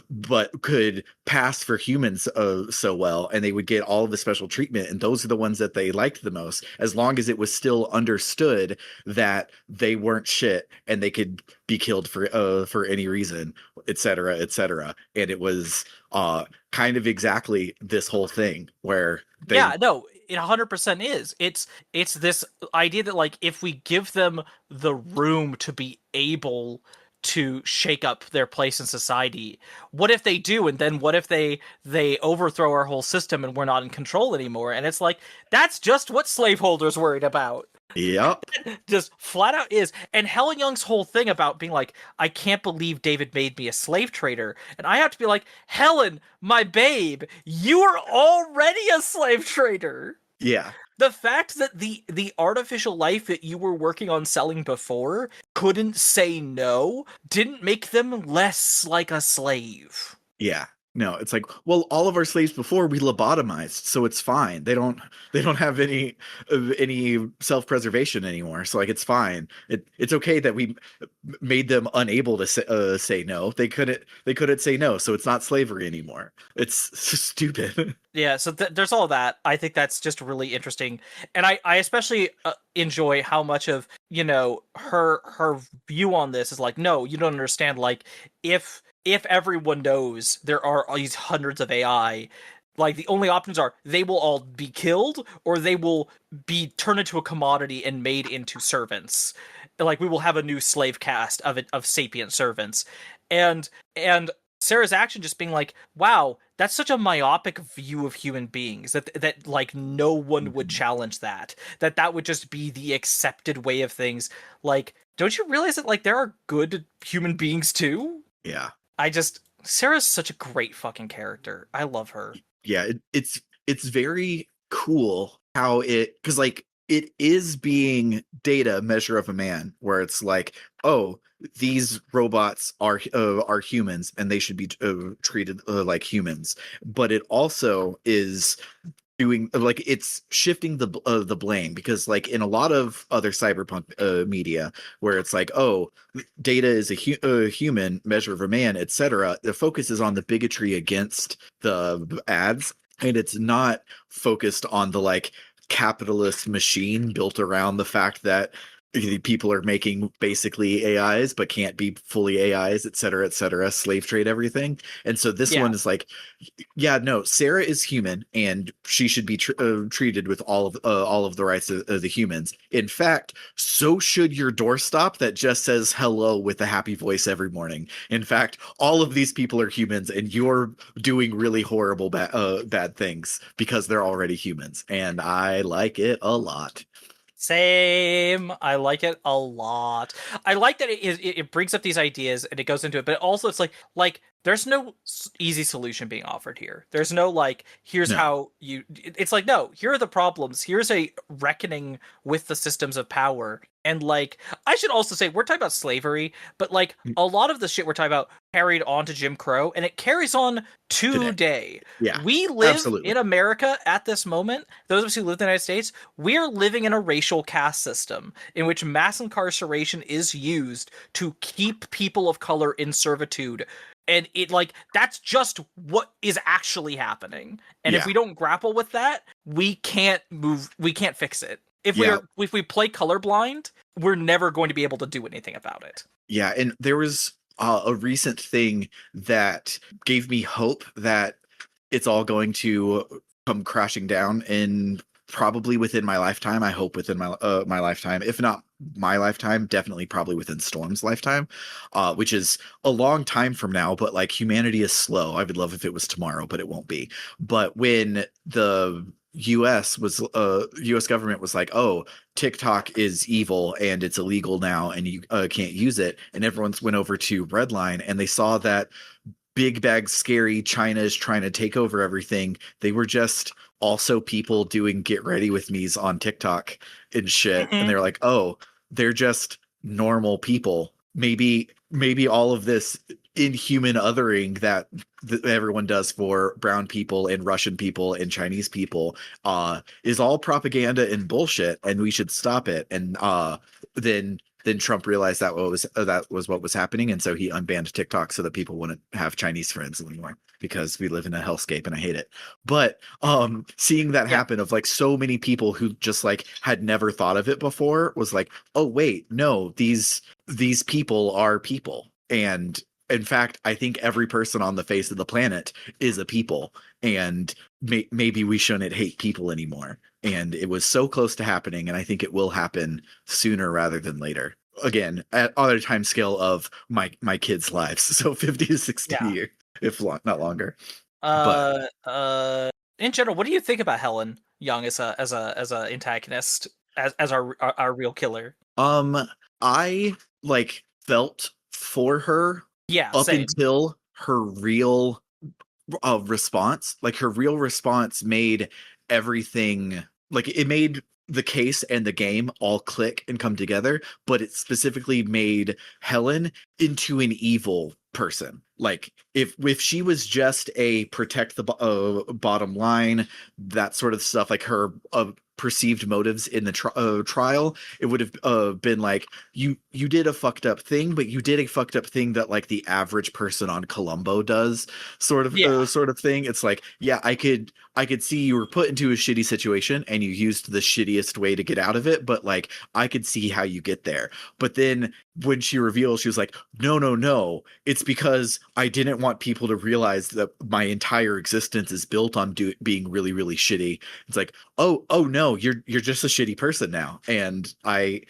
but could pass for humans so well, and they would get all of the special treatment, and those are the ones that they liked the most, as long as it was still understood that they weren't shit and they could be killed for any reason, etc., etc. And it was kind of exactly this whole thing where they yeah, no, it 100% is. It's this idea that like if we give them the room to be able to shake up their place in society, what if they do, and then what if they overthrow our whole system and we're not in control anymore? And it's like that's just what slaveholders worried about. yep. Just flat out is. And Helen Young's whole thing about being like, I can't believe David made me a slave trader. And I have to be like, Helen, my babe, you are already a slave trader. Yeah. The fact that the artificial life that you were working on selling before couldn't say no didn't make them less like a slave. Yeah. No, it's like, well, all of our slaves before we lobotomized, so it's fine. They don't have any self-preservation anymore. So like it's fine. It's okay that we made them unable to say no. They couldn't say no, so it's not slavery anymore. It's stupid. Yeah, so there's all that. I think that's just really interesting, and I especially enjoy how much of her view on this is like, no, you don't understand. Like, if everyone knows there are all these hundreds of AI, like the only options are they will all be killed or they will be turned into a commodity and made into servants. Like we will have a new slave caste of sapient servants, and Sarah's action just being like, wow, that's such a myopic view of human beings that like no one would challenge that would just be the accepted way of things. Like, don't you realize that like there are good human beings too? Yeah. Sarah's such a great fucking character. I love her. Yeah, it's very cool how because like it is being data measure of a man, where it's like, oh, these robots are humans and they should be treated like humans, but it also is doing like it's shifting the blame, because like in a lot of other cyberpunk media where it's like, oh, data is a human measure of a man, etc., the focus is on the bigotry against the ads, and it's not focused on the like capitalist machine built around the fact that people are making basically AIs but can't be fully AIs, et cetera, slave trade everything. And so this Yeah. one is like, yeah, no, Sarah is human and she should be treated with all of the rights of the humans. In fact, so should your doorstop that just says hello with a happy voice every morning. In fact, all of these people are humans and you're doing really horrible bad things because they're already humans. And I like it a lot. Same. I like it a lot. I like that it brings up these ideas and it goes into it, but also it's like there's no easy solution being offered here. There's no like here's No, how you. It's like no, here are the problems. Here's a reckoning with the systems of power. And like I should also say we're talking about slavery, but like a lot of the shit we're talking about carried on to Jim Crow, and it carries on today. today. Yeah, We live absolutely. in America at this moment. Those of us who live in the United States, we're living in a racial caste system in which mass incarceration is used to keep people of color in servitude. And it like that's just what is actually happening. And if Yeah, we don't grapple with that, we can't fix it. yeah, If we play colorblind, we're never going to be able to do anything about it. yeah. And there was a recent thing that gave me hope that it's all going to come crashing down in probably within my lifetime. I hope within my lifetime, if not my lifetime, definitely probably within Storm's lifetime, which is a long time from now. But like humanity is slow. I would love if it was tomorrow, but it won't be. But when the U.S. government was like, oh, TikTok is evil and it's illegal now, and you can't use it, and everyone's went over to Redline, and they saw that big bag scary China is trying to take over everything. They were just also people doing get ready with me's on TikTok and shit. And Mhm. they're like, oh, they're just normal people. Maybe all of this inhuman othering that everyone does for brown people and Russian people and Chinese people is all propaganda and bullshit, and we should stop it. And then Trump realized that was what was happening, and so he unbanned TikTok so that people wouldn't have Chinese friends anymore because we live in a hellscape and I hate it. But seeing that Yeah. happen of like so many people who just like had never thought of it before was like, oh wait, no, these people are people. And in fact, I think every person on the face of the planet is a people, and maybe we shouldn't hate people anymore. And it was so close to happening, and I think it will happen sooner rather than later. Again, at other time scale of my kids' lives, so 50 to 60 Yeah. years, if not longer. But In general, what do you think about Helen Young as a antagonist as our real killer? um, I like felt for her Yeah, up same. until her real response. Like her real response made everything, like it made the case and the game all click and come together, but it specifically made Helen into an evil person. Like if she was just a protect the bottom line, that sort of stuff, like her perceived motives in the trial, it would have been like you did a fucked up thing, but you did a fucked up thing that like the average person on Columbo does, Yeah. sort of thing. It's like, yeah, I could see you were put into a shitty situation and you used the shittiest way to get out of it, but like I could see how you get there. But then when she revealed, she was like, no, no, no, it's because I didn't want people to realize that my entire existence is built on being really, really shitty. It's like, oh no, you're just a shitty person now. And I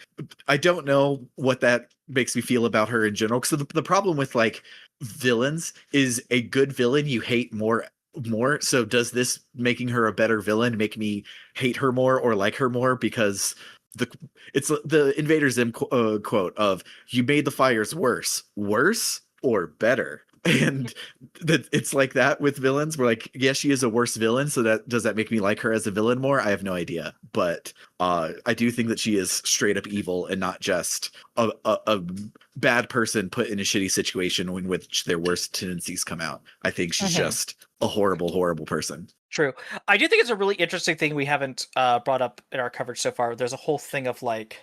don't know what that makes me feel about her in general. Because the problem with like villains is a good villain you hate more. So does this making her a better villain make me hate her more or like her more? Because the it's the Invader Zim quote of you made the fires worse or better. And that it's like that with villains. We're like, yes, she is a worse villain. So that does that make me like her as a villain more? I have no idea, but I do think that she is straight up evil and not just a bad person put in a shitty situation in which their worst tendencies come out. I think she's Hmm. just a horrible, horrible person. True. I do think it's a really interesting thing we haven't brought up in our coverage so far. There's a whole thing of like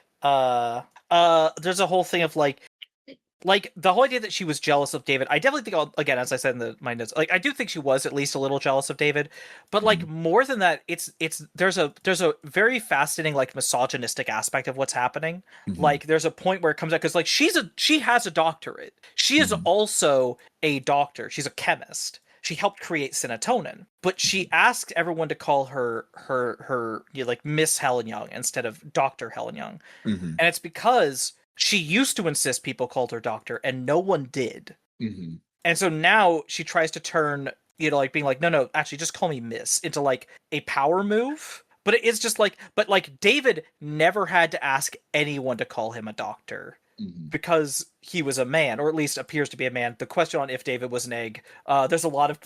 like the whole idea that she was jealous of David, I definitely think, again, as I said in my notes, like I do think she was at least a little jealous of David, but like Mhm, more than that, it's there's a very fascinating like misogynistic aspect of what's happening. mhm, Like there's a point where it comes out because like she has a doctorate. She is mhm, also a doctor. She's a chemist. She helped create serotonin, but she asked everyone to call her like Miss Helen Young instead of Doctor Helen Young, mhm, and it's because she used to insist people called her doctor and no one did. mhm, And so now she tries to turn, like being like, no, no, actually just call me Miss into like a power move. But it is just like, but like David never had to ask anyone to call him a doctor mhm. because he was a man, or at least appears to be a man. The question on if David was an egg, there's a lot of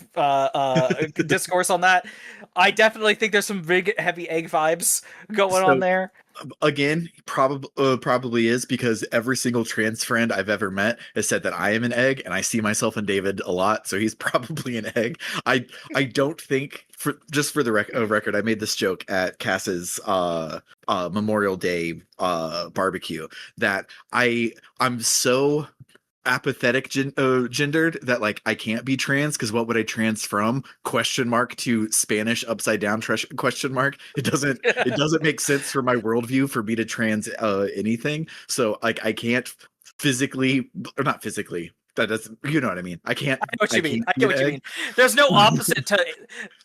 discourse on that. I definitely think there's some big, heavy egg vibes going on So there. again, probably is because every single trans friend I've ever met has said that I am an egg, and I see myself in David a lot, so he's probably an egg. I don't think, for just for the record, I made this joke at Cass's Memorial Day barbecue that I'm so apathetic gendered that like I can't be trans because what would I trans from? Question mark to Spanish upside down question mark. It doesn't make sense for my worldview for me to trans anything. So like I can't physically, or not physically. That doesn't, you know what I mean. I can't I know what I you mean. can't I be get an what you mean. egg. There's no opposite to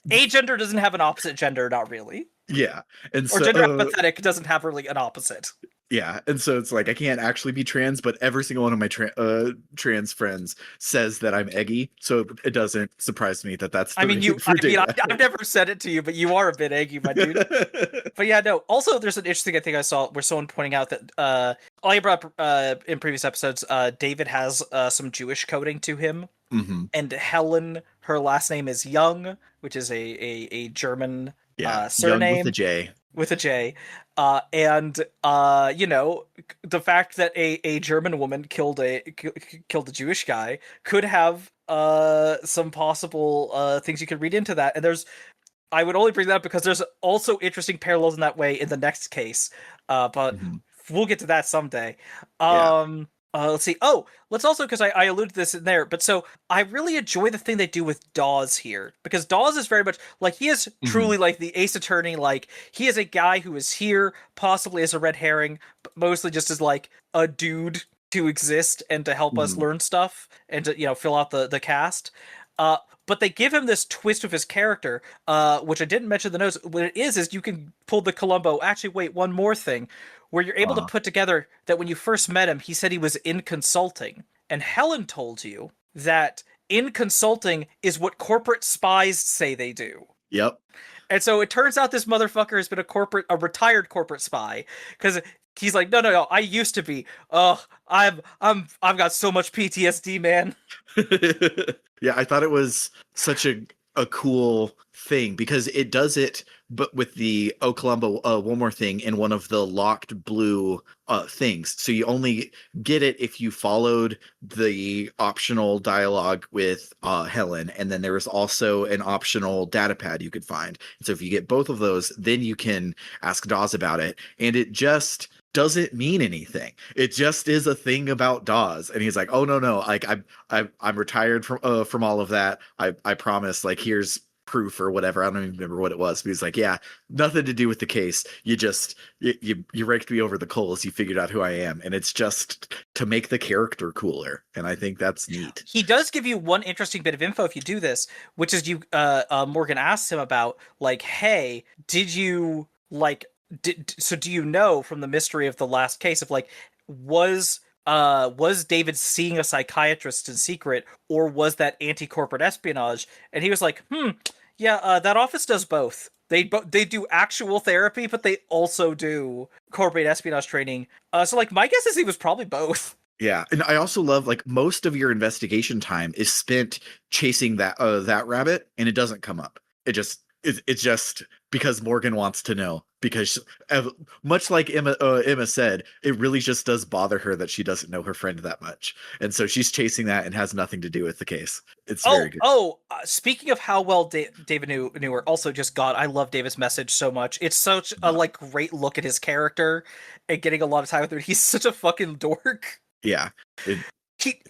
a gender doesn't have an opposite gender, not really. Yeah. And Or so gender apathetic doesn't have really an opposite. yeah, and so it's like I can't actually be trans, but every single one of my trans friends says that I'm eggy, so it doesn't surprise me that that's I the mean, reason I for mean, data. I've never said it to you, but you are a bit eggy, my dude. But yeah, no. Also, there's an interesting I think I saw where someone pointing out that I brought up in previous episodes, David has some Jewish coding to him, Hmm. and Helen, her last name is Young, which is a German Yeah, Young with a surname J. with a J, and the fact that a German woman killed a Jewish guy could have some possible things you could read into that. And I would only bring that up because there's also interesting parallels in that way in the next case, but Hmm. we'll get to that someday. Yeah. Let's see. Oh, let's also, because I alluded to this in there, but so I really enjoy the thing they do with Dawes here, because Dawes is very much like he is Hmm. truly like the Ace Attorney. Like he is a guy who is here possibly as a red herring, but mostly just as like a dude to exist and to help us Hmm. learn stuff and to fill out the cast. But they give him this twist of his character, which I didn't mention in the notes. What it is you can pull the Columbo. Actually, wait, one more thing, where you're able to Uh, put together that when you first met him, he said he was in consulting, and Helen told you that in consulting is what corporate spies say they do. yep. And so it turns out this motherfucker has been a retired corporate spy, because he's like, no, no, no, I used to be. Oh, I've got so much PTSD, man. Yeah, I thought it was such a cool thing because it does it, but with the Oh Columbo, one more thing in one of the locked blue things. So you only get it if you followed the optional dialogue with Helen, and then there was also an optional data pad you could find. So if you get both of those, then you can ask Dawes about it, and it just doesn't mean anything. It just is a thing about Dawes, and he's like, "Oh no, no, like I'm retired from all of that. I promise. Like here's proof or whatever. I don't even remember what it was." But he's like, "Yeah, nothing to do with the case. You just you raked me over the coals. You figured out who I am, and it's just to make the character cooler." And I think that's neat. He does give you one interesting bit of info if you do this, which is Morgan asks him about like, hey, did you like so do you know from the mystery of the last case of like was David seeing a psychiatrist in secret, or was that anti-corporate espionage? And he was like, yeah, that office does both. They do actual therapy, but they also do corporate espionage training. So like my guess is he was probably both. Yeah, and I also love like most of your investigation time is spent chasing that rabbit, and it doesn't come up. It's just because Morgan wants to know because much like Emma said, it really just does bother her that she doesn't know her friend that much, and so she's chasing that and has nothing to do with the case. It's very good. Speaking of how well David knew her, also just God, I love David's message so much. It's such a Uh, like great look at his character and getting a lot of time with him. He's such a fucking dork. yeah, it.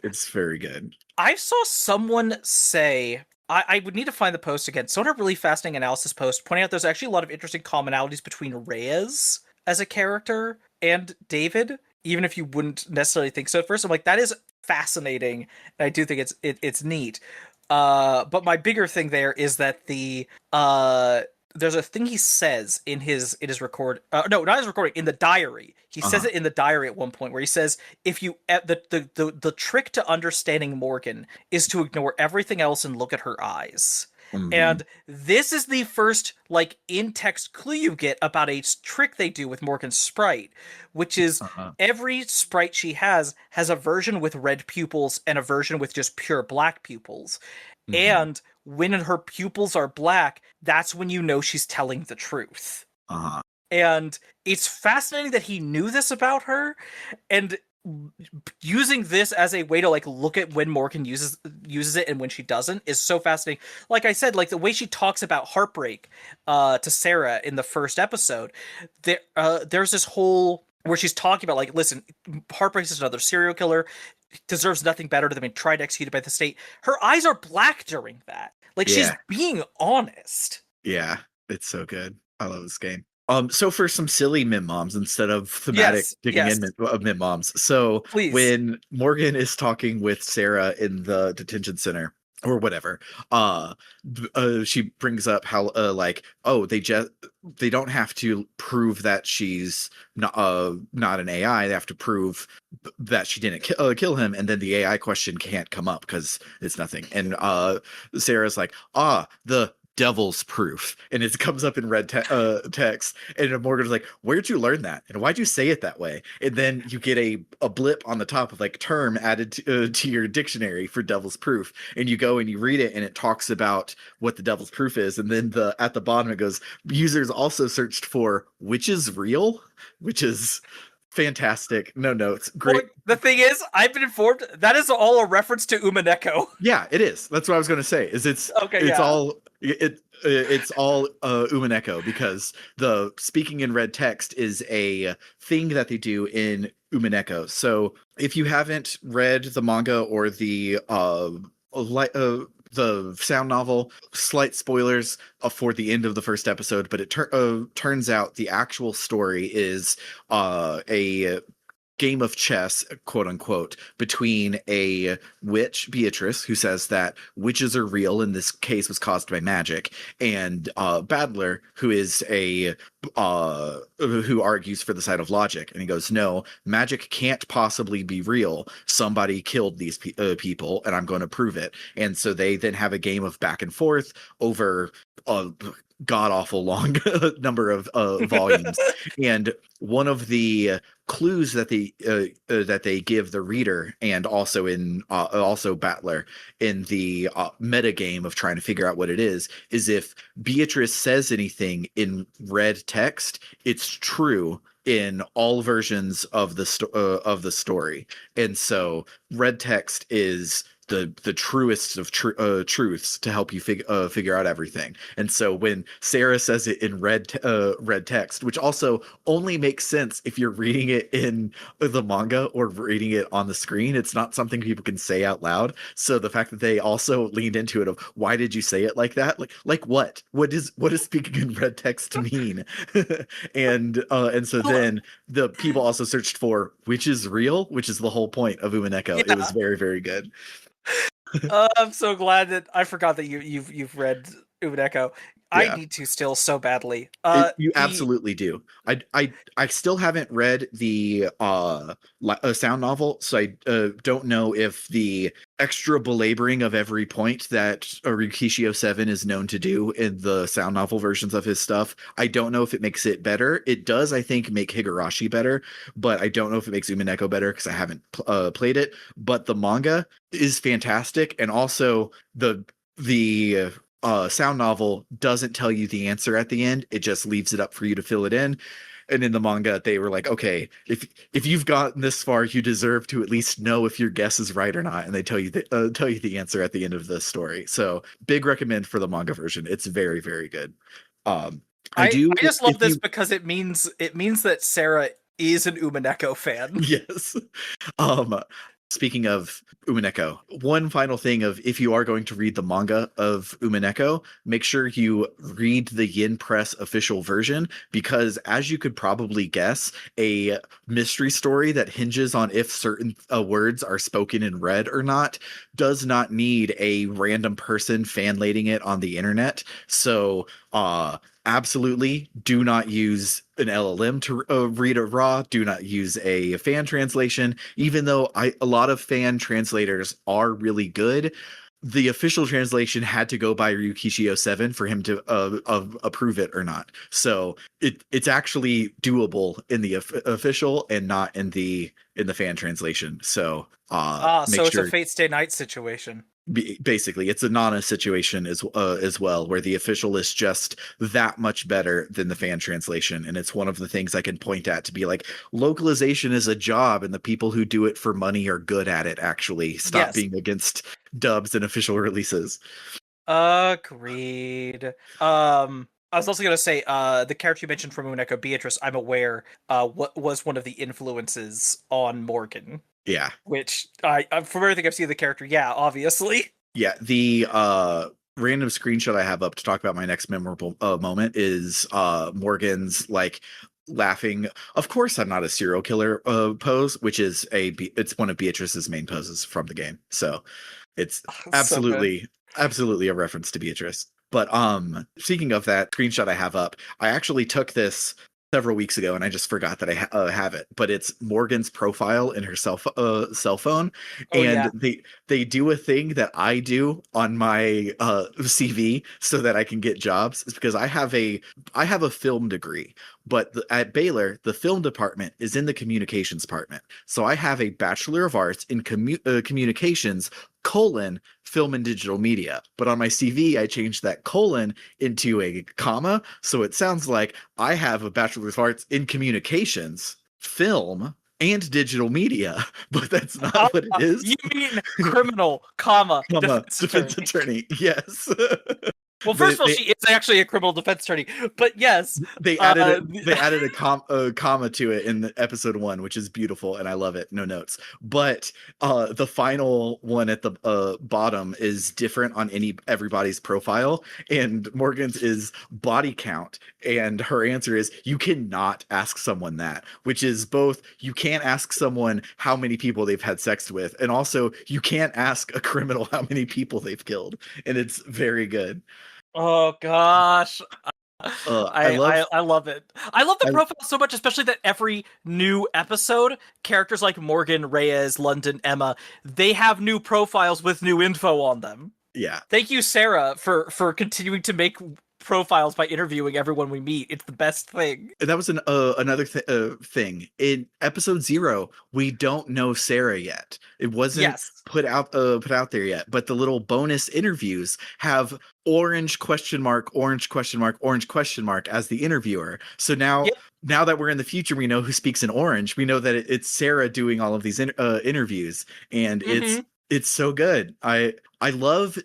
It's very good. I saw someone say, I would need to find the post again. Someone had a really fascinating analysis post pointing out there's actually a lot of interesting commonalities between Reyes as a character and David, even if you wouldn't necessarily think so at first. I'm like, that is fascinating, and I do think it's neat. But my bigger thing there is that there's a thing he says in his record, no, not his recording, in the diary. He says Uh-huh. it in the diary at one point where he says, if you the trick to understanding Morgan is to ignore everything else and look at her eyes. Hmm. And this is the first like in-text clue you get about a trick they do with Morgan's sprite, which is Uh-huh. every sprite she has a version with red pupils and a version with just pure black pupils. Hmm. And when her pupils are black, that's when you know she's telling the truth. Uh-huh. And it's fascinating that he knew this about her, and using this as a way to like look at when Morgan uses it and when she doesn't is so fascinating. Like I said, like the way she talks about heartbreak to Sarah in the first episode, there's this whole where she's talking about like, listen, heartbreak is another serial killer, deserves nothing better than being tried executed by the state. Her eyes are black during that. Like she's Yeah. being honest. Yeah. It's so good. I love this game. So for some silly mim moms instead of thematic Yes, digging yes, in mim moms. So please. when Morgan is talking with Sarah in the detention center or whatever, uh, she brings up how like, oh, they don't have to prove that she's not an AI. They have to prove that she didn't kill him, and then the AI question can't come up because it's nothing. And Sarah's like, the devil's proof, and it comes up in red text, and Morgan's like, where'd you learn that, and why'd you say it that way? And then you get a blip on the top of like term added to your dictionary for devil's proof, and you go and you read it, and it talks about what the devil's proof is, and then at the bottom it goes, users also searched for which is real, which is fantastic. No notes, Well, great. the thing is, I've been informed that is all a reference to Umaneko. Yeah, it is. That's what I was going to say. Is Okay, it's yeah. all Umaneko, because the speaking in red text is a thing that they do in Umaneko. So if you haven't read the manga or the sound novel, slight spoilers for the end of the first episode, but it turns out the actual story is a game of chess, quote unquote, between a witch, Beatrice, who says that witches are real and this case was caused by magic, and Badler, who is a who argues for the side of logic, and he goes, no, magic can't possibly be real. Somebody killed these people, and I'm going to prove it. And so they then have a game of back and forth over a god awful long number of volumes, and one of the clues that they give the reader, and also in also Battler, in the meta game of trying to figure out what it is if Beatrice says anything in red text, it's true in all versions of of the story. And so red text is the truest of truths to help you figure out everything. And so when Sarah says it in red text, which also only makes sense if you're reading it in the manga or reading it on the screen, it's not something people can say out loud. So the fact that they also leaned into it of, why did you say it like that? Like what is speaking in red text mean? And so Well, then the people also searched for which is real, which is the whole point of Umineko. It was yeah. very, very good. I'm so glad that I forgot that you've read Umaneko. I Yeah. need to still so badly. You The absolutely do. I still haven't read the sound novel, so I don't know if the extra belaboring of every point that Rikishio 7 is known to do in the sound novel versions of his stuff, I don't know if it makes it better. It does, I think, make Higurashi better, but I don't know if it makes Umineko better because I haven't played it. But the manga is fantastic, and also the sound novel doesn't tell you the answer at the end. It just leaves it up for you to fill it in. And in the manga, they were like, okay, if you've gotten this far, you deserve to at least know if your guess is right or not. And they tell you the answer at the end of the story. So big recommend for the manga version. It's very, very good. Um, I do, I just love if this you because it means that Sarah is an Umaneko fan. yes. Um, speaking of Umineko, one final thing of if you are going to read the manga of Umineko, make sure you read the Yin Press official version because, as you could probably guess, a mystery story that hinges on if certain words are spoken in red or not does not need a random person fanlating it on the internet. So, absolutely do not use an LLM to read it raw. Do not use a fan translation. Even though a lot of fan translators are really good, the official translation had to go by Ryukishio 7 for him to approve it or not. So it's actually doable in the official and not in the fan translation. So make So it's a sure. Fate Stay Night situation. Basically, it's a Nana situation as well, where the official is just that much better than the fan translation, and it's one of the things I can point at to be like, localization is a job, and the people who do it for money are good at it. Actually, stop Yes. being against dubs and official releases. Agreed. I was also gonna say, the character you mentioned from Moon Echo, Beatrice, I'm aware, what was one of the influences on Morgan. Yeah, Which from everything I've seen of the character, yeah, obviously. yeah. The random screenshot I have up to talk about my next memorable moment is Morgan's like laughing. Of course, I'm not a serial killer pose, which is it's one of Beatrice's main poses from the game. So it's So good. absolutely a reference to Beatrice. But speaking of that screenshot I have up, I actually took this several weeks ago and I just forgot that I have it. But it's Morgan's profile in her cell phone, Oh and yeah. they do a thing that I do on my CV so that I can get jobs. It's because I have a film degree, but at Baylor, the film department is in the communications department. So I have a Bachelor of Arts in communications colon film and digital media. But on my CV, I changed that colon into a comma. So it sounds like I have a Bachelor of Arts in communications, film, and digital media, but that's not what it You is. mean criminal, comma, Comma, defense defense attorney. attorney. Yes. Well, they, first of all, they she is actually a criminal defense attorney. But yes, they added uh, it they added a comma to it in the episode 1, which is beautiful and I love it. No notes. But the final one at the bottom is different on everybody's profile, and Morgan's is body count, and her answer is you cannot ask someone that, which is both you can't ask someone how many people they've had sex with, and also you can't ask a criminal how many people they've killed, and it's very good. oh gosh. I I, love I I love it. I love the I profile so much, especially that every new episode, characters like Morgan, Reyes, London, Emma, they have new profiles with new info on them. yeah. Thank you, Sarah, for continuing to make profiles by interviewing everyone we meet. It's the best thing. And that was another thing in episode 0. We don't know Sarah yet. It wasn't Yes. put out there yet. But the little bonus interviews have orange question mark, orange question mark, orange question mark as the interviewer. So Yep. now that we're in the future, we know who speaks in orange. We know that it's Sarah doing all of these interviews, and Mm-hmm. it's so good. I love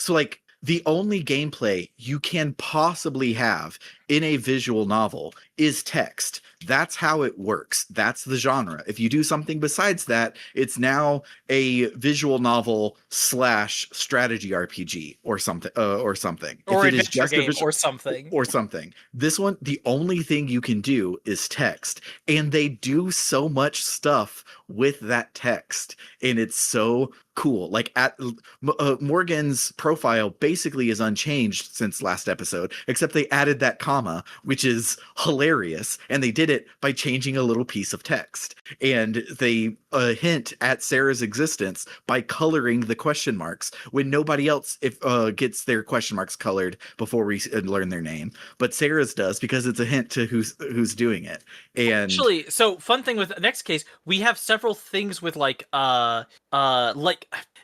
like the only gameplay you can possibly have in a visual novel is text. That's how it works. That's the genre. If you do something besides that, it's now a visual novel slash strategy RPG or something. If Or it is adventure just a game visual or something. or something, this one, the only thing you can do is text, and they do so much stuff with that text, and it's so cool. Like Morgan's profile basically is unchanged since last episode, except they added that comma, which is hilarious, and they did it by changing a little piece of text. And they hint at Sarah's existence by coloring the question marks when nobody else gets their question marks colored before we learn their name, but Sarah's does because it's a hint to who's doing it. And Actually, so fun thing with the next case, we have several things with like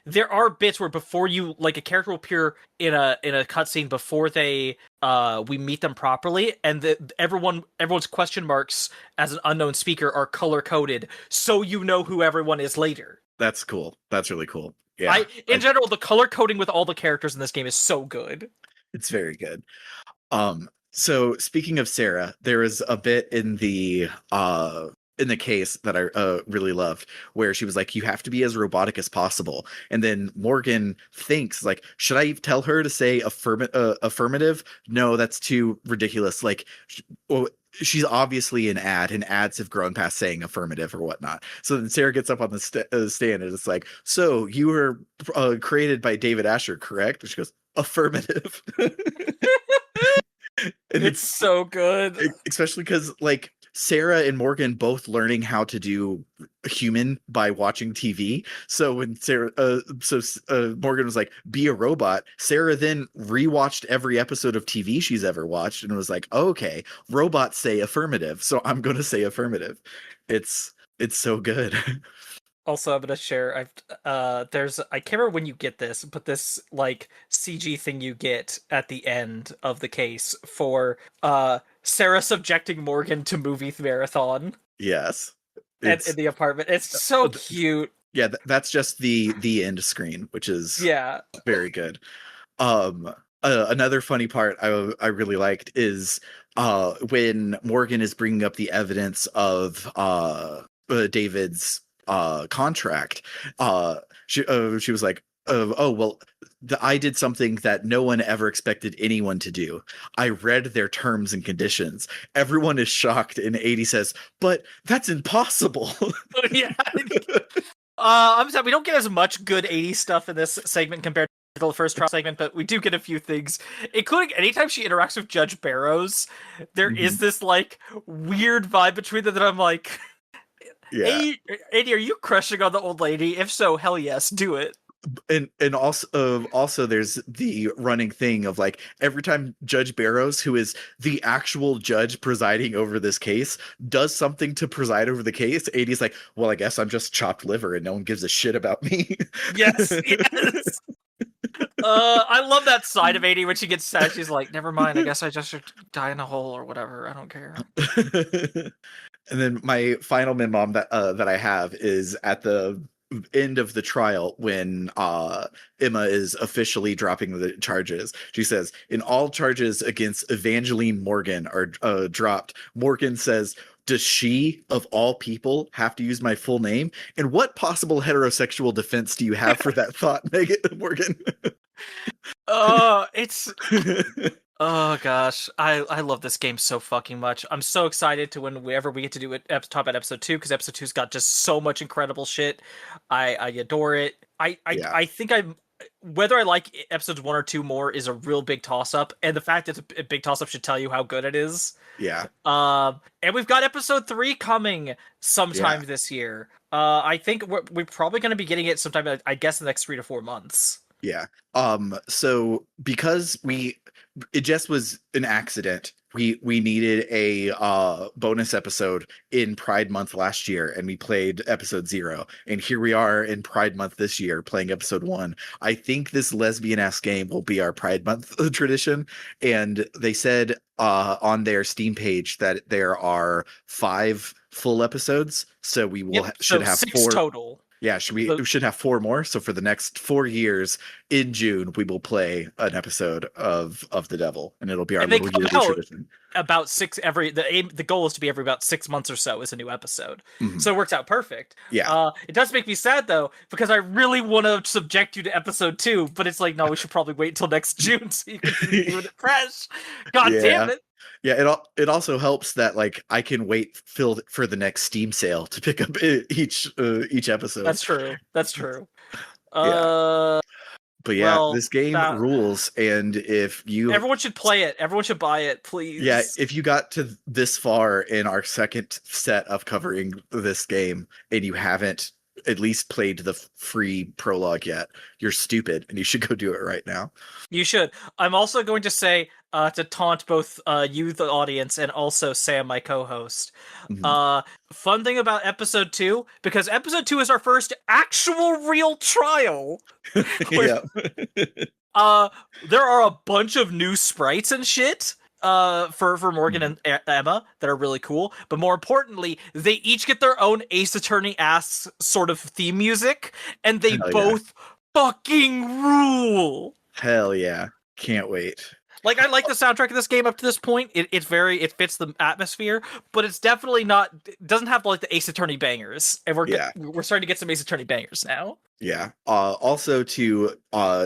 there are bits where before you like a character will appear in a cutscene before they we meet them properly, and everyone's question marks as an unknown speaker are color coded, so you know who everyone is later. that's cool. That's really cool. Yeah, In general, the color coding with all the characters in this game is so good. it's very good. So speaking of Sarah, there is a bit in the in the case that I really loved, where she was like, "You have to be as robotic as possible," and then Morgan thinks like, "Should I tell her to say affirmative? No, that's too ridiculous. Like, well, she's obviously an ad, and ads have grown past saying affirmative or whatnot." So then Sarah gets up on the stand and it's like, "So you were created by David Asher, correct?" And she goes, "Affirmative." And It's so good. especially because like Sarah and Morgan both learning how to do human by watching TV. So when Morgan was like, "Be a robot," Sarah then rewatched every episode of TV she's ever watched and was like, "Okay, robots say affirmative, so I'm going to say affirmative." It's so good. Also, I'm gonna share. There's I can't remember when you get this, but this like CG thing you get at the end of the case for Sarah subjecting Morgan to movie marathon Yes, and in it's the apartment. It's so cute. yeah. That's just the end screen, which is Yeah. very good. Um, another funny part I really liked is when Morgan is bringing up the evidence of David's contract. She was like, "Oh well, I did something that no one ever expected anyone to do. I read their terms and conditions." Everyone is shocked, and 80 says, "But that's impossible." Yeah. I'm sorry, we don't get as much good 80s stuff in this segment compared to the first trial segment, but we do get a few things, including anytime she interacts with Judge Barrows, there is Mhm. this like weird vibe between them that I'm like, Yeah. hey, Eddie, are you crushing on the old lady? If so, hell yes, do it. And also there's the running thing of like every time Judge Barrows, who is the actual judge presiding over this case, does something to preside over the case, 80's like, "Well, I guess I'm just chopped liver and no one gives a shit about me." Yes, yes. I love that side of 80 when she gets sad. She's like, never mind, I guess I just should die in a hole or whatever. I don't care. And then my final min mom that I have is at the end of the trial when Emma is officially dropping the charges. She says, "In all charges against Evangeline Morgan are dropped." Morgan says, "Does she, of all people, have to use my full name? And what possible heterosexual defense do you have for that thought, Megan Morgan?" It's oh gosh, I love this game so fucking much. I'm so excited to whenever we get to do it talk about episode 2 because episode two's got just so much incredible shit. I adore it. Yeah, I think I'm whether I like episodes 1 or 2 more is a real big toss up, and the fact that it's a big toss up should tell you how good it is. yeah, And we've got episode 3 coming yeah. sometime this year. I think we're probably going to be getting it sometime. I guess in the next 3 to 4 months. Yeah. So because it just was an accident. We needed a bonus episode in Pride Month last year, and we played episode 0. And here we are in Pride Month this year playing episode 1. I think this lesbian ass game will be our Pride Month tradition. And they said on their Steam page that there are 5 full episodes. So we will Yep. should So have 6 4. total. Yeah, we should have 4 more. So for the next 4 years in June, we will play an episode of The Devil, and it'll be our And they little come yearly out tradition. about the goal is to be every about 6 months or so is a new episode. Mhm. So it works out perfect. Yeah, It does make me sad though, because I really want to subject you to episode 2, but it's like, no, we should probably wait until next June so you can be doing it fresh. God damn yeah, it. yeah. It also helps that like I can wait for the next Steam sale to pick up each episode. That's true. That's true. Yeah, Uh but yeah, well, this game that rules, and if you everyone should play it. Everyone should buy it, yeah, please. if you got to this far in our second set of covering this game and you haven't at least played the free prologue yet, you're stupid and you should go do it right now. You should. I'm also going to say to taunt both you, the audience, and also Sam, my co-host. Mhm. Uh, Fun thing about episode 2, because episode 2 is our first actual real trial. Where Yeah. uh, there are a bunch of new sprites and shit. For Morgan Mhm. and Emma that are really cool, but more importantly, they each get their own Ace Attorney ass sort of theme music, and they Hell yeah. both fucking rule. Hell yeah. Can't wait. Like I like the soundtrack of this game up to this point. It fits the atmosphere, but it's definitely not. It doesn't have like the Ace Attorney bangers, and Yeah. we're starting to get some Ace Attorney bangers now. Yeah. Also to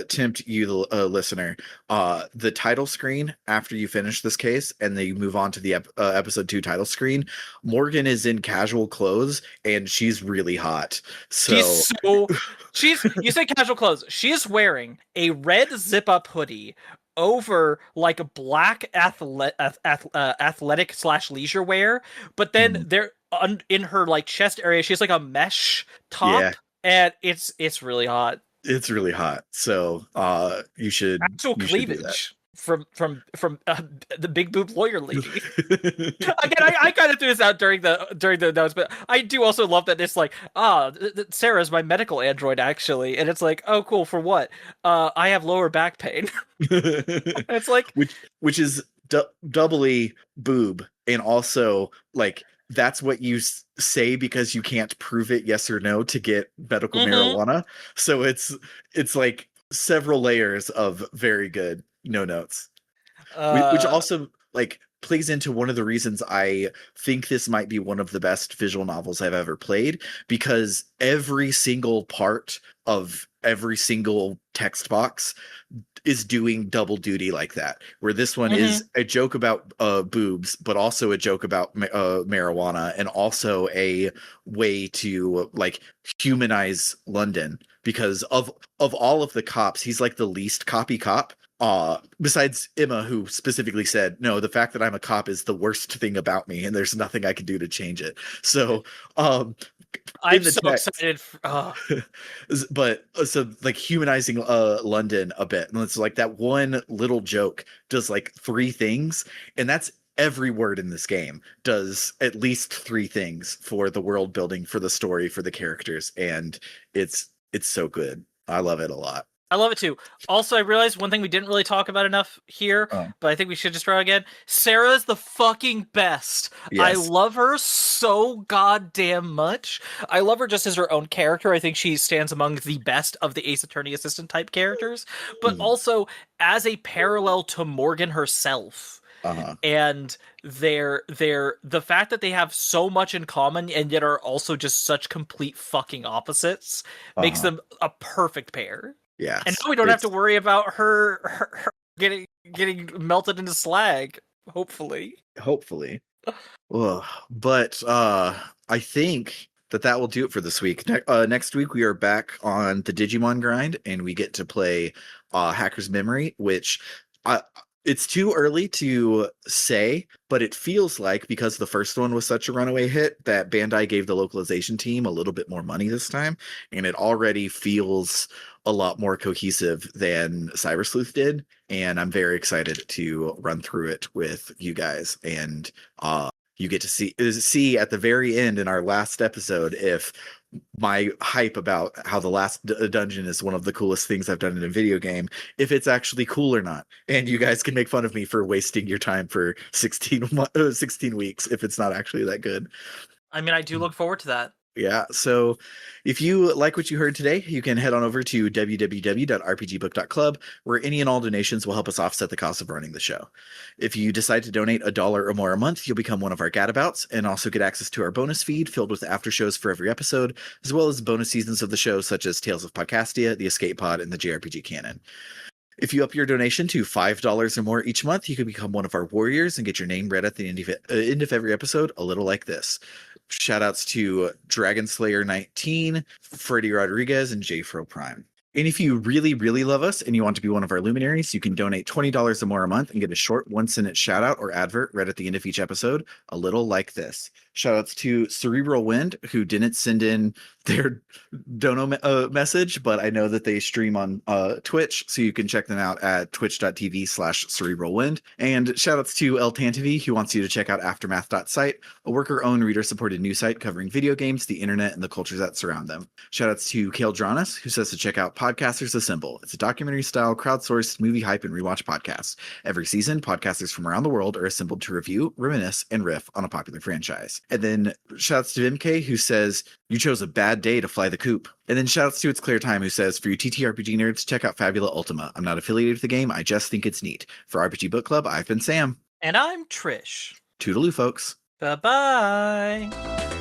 tempt you, the listener, the title screen after you finish this case and then you move on to the episode 2 title screen, Morgan is in casual clothes and she's really hot. So She's you say casual clothes. She is wearing a red zip up hoodie over like a black athletic slash leisure wear, but then Mhm. in her like chest area, she's like a mesh Yeah, top, and it's really hot. it's really hot. So Actual you should do cleavage from the big boob lawyer lady. that. Again, I kind of threw this out during the notes, but I do also love that it's like, Sarah's my medical android actually, and it's like, oh, cool, for what? I have lower back pain. It's like, which is doubly boob, and also like that's what you say because you can't prove it yes or no to get medical mm-hmm, marijuana. So it's like several layers of very good no notes, which uh, also like plays into one of the reasons I think this might be one of the best visual novels I've ever played, because every single part of every single text box is doing double duty like that, where this one mm-hmm. is a joke about boobs but also a joke about marijuana, and also a way to like humanize London, because of all of the cops he's like the least copy cop, besides Emma, who specifically said, no, the fact that I'm a cop is the worst thing about me and there's nothing I can do to change it. So um I'm in the so text, excited. but so like humanizing London a bit, and it's like that one little joke does like three things, and that's every word in this game does at least three things for the world building, for the story, for the characters, and it's so good. I love it a lot. I love it too. Also, I realized one thing we didn't really talk about enough here, Oh, but I think we should just try again. Sarah's the fucking best. I yes. love her so goddamn much. I love her just as her own character. I think she stands among the best of the Ace Attorney assistant type characters, but Mm. also as a parallel to Morgan herself. Uh-huh. And the fact that they have so much in common and yet are also just such complete fucking opposites makes Uh-huh. them a perfect pair. And Yes. now we don't have to It's worry about her getting melted into slag. Hopefully, hopefully. Ugh. But I think that will do it for this week. Next week we are back on the Digimon grind, and we get to play Hacker's Memory, which uh, it's too early to say, but it feels like, because the first one was such a runaway hit, that Bandai gave the localization team a little bit more money this time, and it already feels a lot more cohesive than Cyber Sleuth did. And I'm very excited to run through it with you guys, and you get to see at the very end in our last episode if my hype about how the last dungeon is one of the coolest things I've done in a video game, if it's actually cool or not. And you guys can make fun of me for wasting your time for 16 weeks if it's not actually that good. I mean, I do look forward to that. Yeah, so if you like what you heard today, you can head on over to www.rpgbook.club, where any and all donations will help us offset the cost of running the show. If you decide to donate $1 or more a month, you'll become one of our gadabouts and also get access to our bonus feed filled with after shows for every episode, as well as bonus seasons of the show such as Tales of Podcastia, The Escape Pod, and the JRPG Canon. If you up your donation to $5 or more each month, you can become one of our warriors and get your name read at the end of every episode, a little like this. Shoutouts to Dragon Slayer 19, Freddy Rodriguez, and J-Fro Prime. And if you really, really love us and you want to be one of our luminaries, you can donate $20 or more a month and get a short one-sentence shout-out or advert read at the end of each episode, a little like this. Shoutouts to Cerebral Wind, who didn't send in their dono message, but I know that they stream on Twitch, so you can check them out at twitch.tv/cerebralwind. And shoutouts to El Tantavi, who wants you to check out aftermath.site, a worker-owned, reader-supported news site covering video games, the internet, and the cultures that surround them. Shoutouts to Kale Dronis, who says to check out Podcasters Assemble. It's a documentary-style, crowdsourced movie hype and rewatch podcast. Every season, podcasters from around the world are assembled to review, reminisce, and riff on a popular franchise. And then shouts to MK, who says, "You chose a bad day to fly the coop." And then shouts to It's Clear Time, who says, "For you TTRPG nerds, check out Fabula Ultima. I'm not affiliated with the game, I just think it's neat." For RPG Book Club, I've been Sam. And I'm Trish. Toodaloo, folks. Bye-bye.